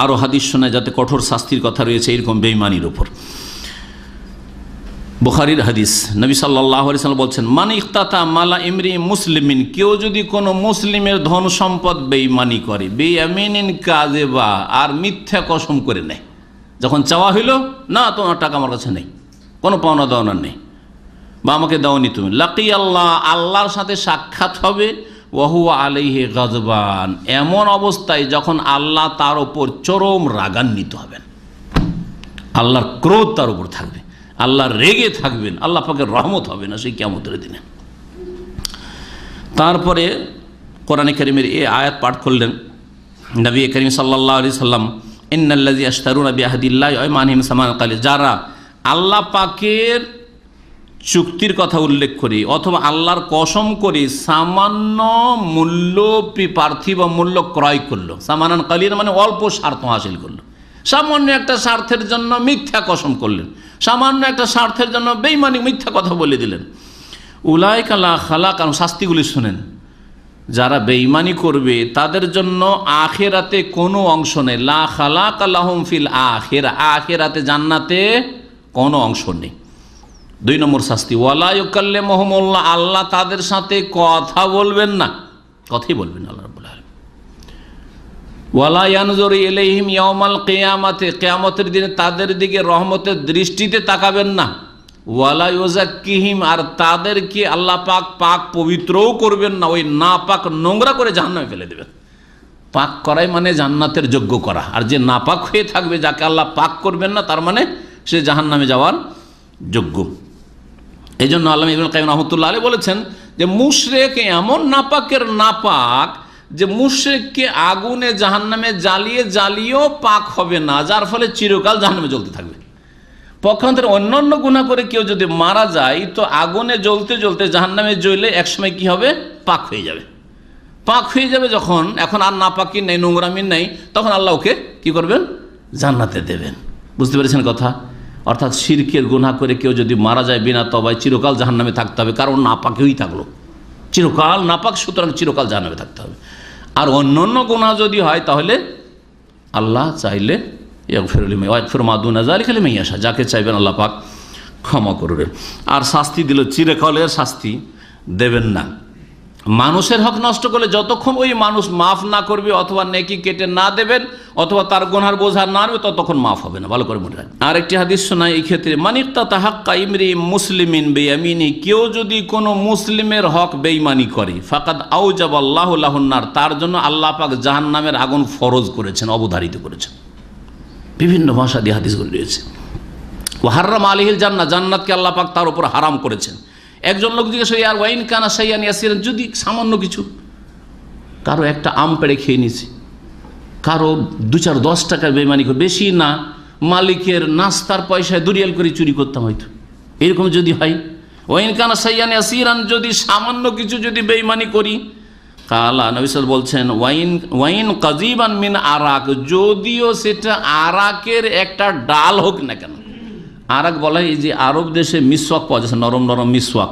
আরও হাদিস শোনায় যাতে কঠোর শাস্তির কথা রয়েছে এরকম বেঈমানির উপর। বুখারীর হাদিস, নবী সাল্লাল্লাহু আলাইহি ওয়াসাল্লাম বলছেন, মান ইখতাতা মালা ইমরি মুসলিমিন, কেউ যদি কোনো মুসলিমের ধন সম্পদ বেঈমানি করে, বেয়ামিনিন কাযিবা, আর মিথ্যা কসম করে নেয়। যখন চাওয়া হইল, না তোমার টাকা আমার কাছে নেই, কোনো পাওনা দাওনা নেই, বা আমাকে দাওনি তুমি, লাকি আল্লাহ, আল্লাহর সাথে সাক্ষাৎ হবে, ওয়াহুয়া আলাইহি গাজবান, এমন অবস্থায় যখন আল্লাহ তার ওপর চরম রাগান্বিত হবেন, আল্লাহর ক্রোধ তার উপর থাকবে, আল্লাহ রেগে থাকবেন, আল্লাহ পাকের রহমত হবে না সেই কিয়ামতের দিনে। তারপরে কোরআনে কারীমের এই আয়াত পাঠ করলেন নবী করিম সাল্লাল্লাহু আলাইহি সাল্লাম, ইন্নাল্লাযী আশতারুনা বিআহদিল্লাহি ওয়া ঈমানিহিম সামানান কালিলা, যারা আল্লাহ পাকের চুক্তির কথা উল্লেখ করি অথবা আল্লাহর কসম করে সামান্য মূল্য পার্থিব মূল্য ক্রয় করলো, সামানান কালিলা মানে অল্প স্বার্থ হাসিল করলো, সামান্য একটা স্বার্থের জন্য মিথ্যা কসম করলেন, সামান্য একটা স্বার্থের জন্য বেঈমানি মিথ্যা কথা বলে দিলেন, উলাইকা লা খালাক, শাস্তিগুলি শুনেন, যারা বেঈমানি করবে তাদের জন্য আখিরাতে কোনো অংশ নেই, লা খালাক লাহুম ফিল আখিরা, আখিরাতে জান্নাতে কোনো অংশ নেই। 2 নম্বর শাস্তি, ওয়ালা ইউকাল্লিমুহুমুল্লাহ, আল্লাহ তাদের সাথে কথা বলবেন না, কথাই বলবেন আল্লাহ রাব্বুল আলামিন। ওয়ালা ইয়ানজুরু ইলাইহিম ইয়াউমাল কিয়ামাতি, কিয়ামতের দিনে তাদের দিকে রহমতের দৃষ্টিতে তাকাবেন না। ওয়ালা ইউযাক্কিহিম, আর তাদেরকে আল্লাহ পাক পাক পবিত্রও করবেন না, ওই না পাক নোংরা করে জাহান্নামে ফেলে দেবেন। পাক করাই মানে জান্নাতের যোগ্য করা, আর যে নাপাক হয়ে থাকবে, যাকে আল্লাহ পাক করবেন না, তার মানে সে জাহান্নামে যাওয়ার যোগ্য। এই জন্য আল্লামা ইবনুল কাইয়িম রাহমাতুল্লাহ আলাইহি বলেছেন যে মুশরিক এমন নাপাকের নাপাক যে মুশরিককে আগুনে জাহান্নামে জ্বালিয়েও পাক হবে না, যার ফলে চিরকাল জাহান্নামে জ্বলতে থাকবে। পক্ষান্তরে অন্যান্য গুনাহ করে কেউ যদি মারা যায়, তো আগুনে জ্বলতে জ্বলতে জাহান্নামে জ্বলে একসময় কি হবে, পাক হয়ে যাবে। পাক হয়ে যাবে যখন, এখন আর নাপাকি নেই, নোংরামি নেই, তখন আল্লাহ ওকে কী করবেন, জান্নাতে দেবেন। বুঝতে পেরেছেন কথা? অর্থাৎ শিরকের গুনাহ করে কেউ যদি মারা যায় বিনা তওবায়, চিরকাল জাহান্নামে থাকতে হবে, কারণ নাপাকেই থাকলো, চিরকাল নাপাক, সুতরাং চিরকাল জাহান্নামে থাকতে হবে। আর অন্য গুনাহ যদি হয়, তাহলে আল্লাহ চাইলে ইয়াগফিরু মা দুনা যালিকা লিমান ইয়াশা, যাকে চাইবেন আল্লাহ পাক ক্ষমা করবেন। আর শাস্তি দিল, চিরকালের শাস্তি দেবেন না। মানুষের হক নষ্ট করলে যতক্ষণ ওই মানুষ মাফ না করবে, অথবা নেকি কেটে না দেবেন, অথবা তার গুনার বোঝা না নেবে, ততক্ষণ মাফ হবে না। ভালো করে মনে রাখবেন। আর একটি হাদিস শোনায় এই ক্ষেত্রে, মানিক্তা হাক্কা ইমরি মুসলিমিন বিয়ামিনি, কেউ যদি কোনো মুসলিমের হক বেঈমানি করে, ফাকাদ আউজাবাল্লাহু লাহুন নার, তার জন্য আল্লাহ পাক জাহান্নামের আগুন ফরজ করেছেন, অবধারিত করেছেন। বিভিন্ন ভাষা দিয়ে হাদিসগুলি রয়েছে। ওয়া হাররাম আলাইহিল জান্নাহ, জান্নাতকে আল্লাহ পাক তার উপর হারাম করেছেন। একজন লোক জিজ্ঞেস করে, আর ওয়াইন কানা শাইয়ান ইয়াসিরান, যদি সামান্য কিছু, কারো একটা আম পেড়ে খেয়ে নিছে, কারো 2-4-10 টাকার বেইমানি করে, বেশি না, মালিকের নাস্তার পয়সায় দুরিয়াল করে চুরি করতাম হয়তো, এরকম যদি হয়, ওয়াইন কানা শাইয়ান ইয়াসিরান, যদি সামান্য কিছু যদি বেইমানি করি, কালা নবী সাল্লাল্লাহু বলছেন, ওয়াইন কাযীবান মিন আরাক, যদিও সেটা আরাকের একটা ডাল হোক না কেন। আরাক বলা হয়, এই যে আরব দেশে মিসওয়াক পাওয়া যাচ্ছে, নরম নরম মিসওয়াক,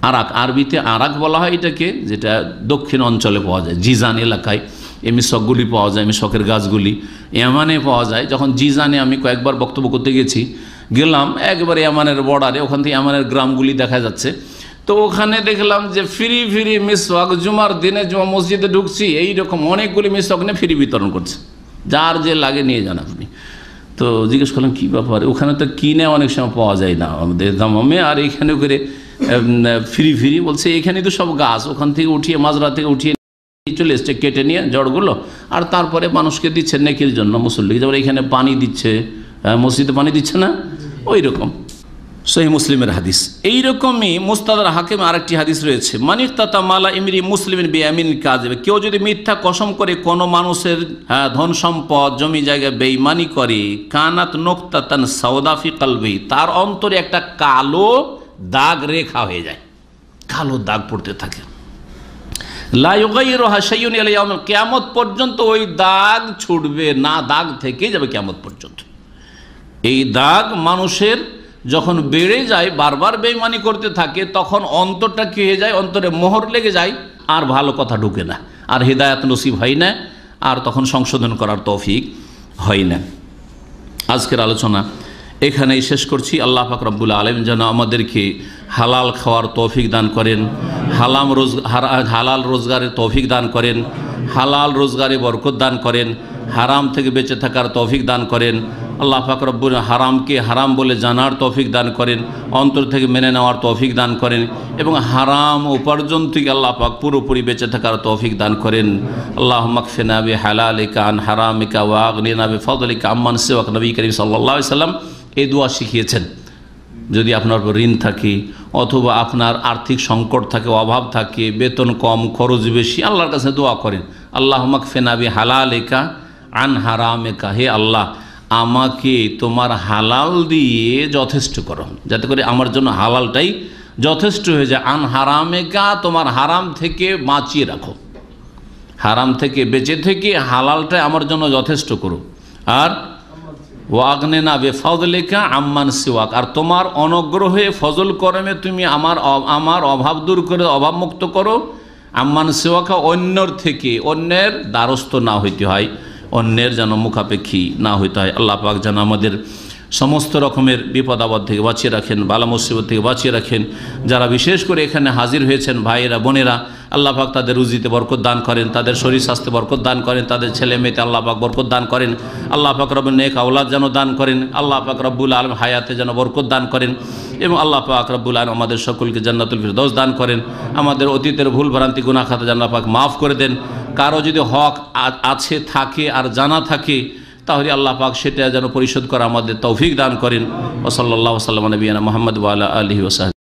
আরাক, আরবিতে আরাক বলা হয় এটাকে, যেটা দক্ষিণ অঞ্চলে পাওয়া যায়, জিজান এলাকায় এই মিসওয়াকগুলি পাওয়া যায়, মিসওয়াকের গাছগুলি ইয়ামানে পাওয়া যায়। যখন জিজানে আমি কয়েকবার বক্তব্য করতে গেলাম, একবারে ইয়ামানের বর্ডারে, ওখান থেকে ইয়ামানের গ্রামগুলি দেখা যাচ্ছে, তো ওখানে দেখলাম যে ফ্রি মিসওয়াক, জুমার দিনে জুমা মসজিদে ঢুকছি, এইরকম অনেকগুলি মিসওয়াক নিয়ে ফ্রি বিতরণ করছে, যার যে লাগে নিয়ে যান আপনি। তো জিজ্ঞেস করলাম কী ব্যাপার, ওখানে তো কিনে অনেক সময় পাওয়া যায় না আমাদের দামে, আর এইখানে করে ফ্রি বলছে, এখানে তো সব গাছ, ওখান থেকে উঠিয়ে, মাজরা থেকে উঠিয়ে চলে এসছে, কেটে নিয়ে জড়গুলো, আর তারপরে মানুষকে দিচ্ছে নেকির জন্য, মুসল্লিকে, যেমন এখানে পানি দিচ্ছে, মসজিদে পানি দিচ্ছে না, ওই রকম। সহিহ মুসলিমের হাদিস। এইরকমই মুস্তাদরাক হাকিম আরেকটি হাদিস রয়েছে, মানিক্তাতা মালা ইমরি মুসলিমিন বিয়ামিন কাযিব, কেউ যদি মিথ্যা কসম করে কোনো মানুষের ধন সম্পদ জমি জায়গায় বেঈমানি করে, কানাত নুকতাতান সাওদা ফি কলবি, তার অন্তরে একটা কালো দাগ রেখা হয়ে যায়, কালো দাগ পড়তে থাকে। লা ইউগাইরুহা শাইউন ইলা ইয়াউমিল কিয়ামত পর্যন্ত ওই দাগ ছুটবে না, দাগ থেকেই যাবে কিয়ামত পর্যন্ত। এই দাগ মানুষের যখন বেড়ে যায়, বারবার বেঈমানি করতে থাকে, তখন অন্তরটা কি হয়ে যায়, অন্তরে মোহর লেগে যায়, আর ভালো কথা ঢুকে না, আর হিদায়াত নসিব হয় না, আর তখন সংশোধন করার তৌফিক হয় না। আজকের আলোচনা এখানেই শেষ করছি। আল্লাহ পাক রব্বুল আলামিন যেন আমাদেরকে হালাল খাওয়ার তৌফিক দান করেন, হালাল রোজগারের তৌফিক দান করেন, হালাল রোজগারে বরকত দান করেন, হারাম থেকে বেঁচে থাকার তৌফিক দান করেন। আল্লাহ পাক রব্বুল হারামকে হারাম বলে জানার তৌফিক দান করেন, অন্তর থেকে মেনে নেওয়ার তৌফিক দান করেন, এবং হারাম উপার্জন থেকে আল্লাহ পাক পুরোপুরি বেঁচে থাকার তৌফিক দান করেন। আল্লাহুম্মা কফিনা বিহালালিকা আন হারামিকা ওয়া আগনিনা বিফদলিকা আম্মান সিওয়াক। নবী করিম সাল্লাল্লাহু আলাইহি সাল্লাম এই দোয়া শিখিয়েছেন। যদি আপনার ঋণ থাকে, অথবা আপনার আর্থিক সংকট থাকে, অভাব থাকে, বেতন কম, খরচ বেশি, আল্লাহর কাছে দোয়া করেন, আল্লাহুম্মা কফিনা বিহালালিকা আন হারামিকা, হে আল্লাহ আমাকে তোমার হালাল দিয়ে যথেষ্ট করো, যাতে করে আমার জন্য হালালটাই যথেষ্ট হয়ে যায়। আন হারামেকা, তোমার হারাম থেকে বাঁচিয়ে রাখো, হারাম থেকে বেঁচে থেকে হালালটাই আমার জন্য যথেষ্ট করো। আর ওয়াগনেনা বেফদলিকা আম্মান সিওয়াক, আর তোমার অনুগ্রহে ফজল করমে তুমি আমার অভাব দূর করে, অভাব মুক্ত করো। আম্মান সিওয়াকা, অন্যর থেকে, অন্যের দ্বারস্থ না হইতে হয়, অন্যের যেন মুখাপেক্ষী না হইতে হয়। আল্লাহ পাক যেন আমাদের সমস্ত রকমের বিপদ আপদ থেকে বাঁচিয়ে রাখেন, বালা মুসিবত থেকে বাঁচিয়ে রাখেন। যারা বিশেষ করে এখানে হাজির হয়েছেন ভাইয়েরা বোনেরা, আল্লাহ পাক তাদের রুজিতে বরকত দান করেন, তাদের শরীর স্বাস্থ্যে বরকত দান করেন, তাদের ছেলে মেয়েতে আল্লাহ পাক বরকত দান করেন। আল্লাহ পাক রব্বুল নেক আওলাদ যেন দান করেন, আল্লাহ পাক রব্বুল আলম হায়াতে যেন বরকত দান করেন এবং আল্লাহ পাক রব্বুল আলম আমাদের সকলকে জান্নাতুল ফিরদৌস দান করেন। আমাদের অতীতের ভুল ভ্রান্তি গুনাহ খাতা যেন আল্লাহ পাক মাফ করে দেন। কারো যদি হক আছে থাকে আর জানা থাকে তাহলে আল্লাহ পাক সেটা যেন পরিশোধ করা আমাদের তৌফিক দান করেন। ওয়া সাল্লাল্লাহু আলা নবিয়িনা মুহাম্মদ ওয়া আলা আলিহি ওয়া সাহবিহি।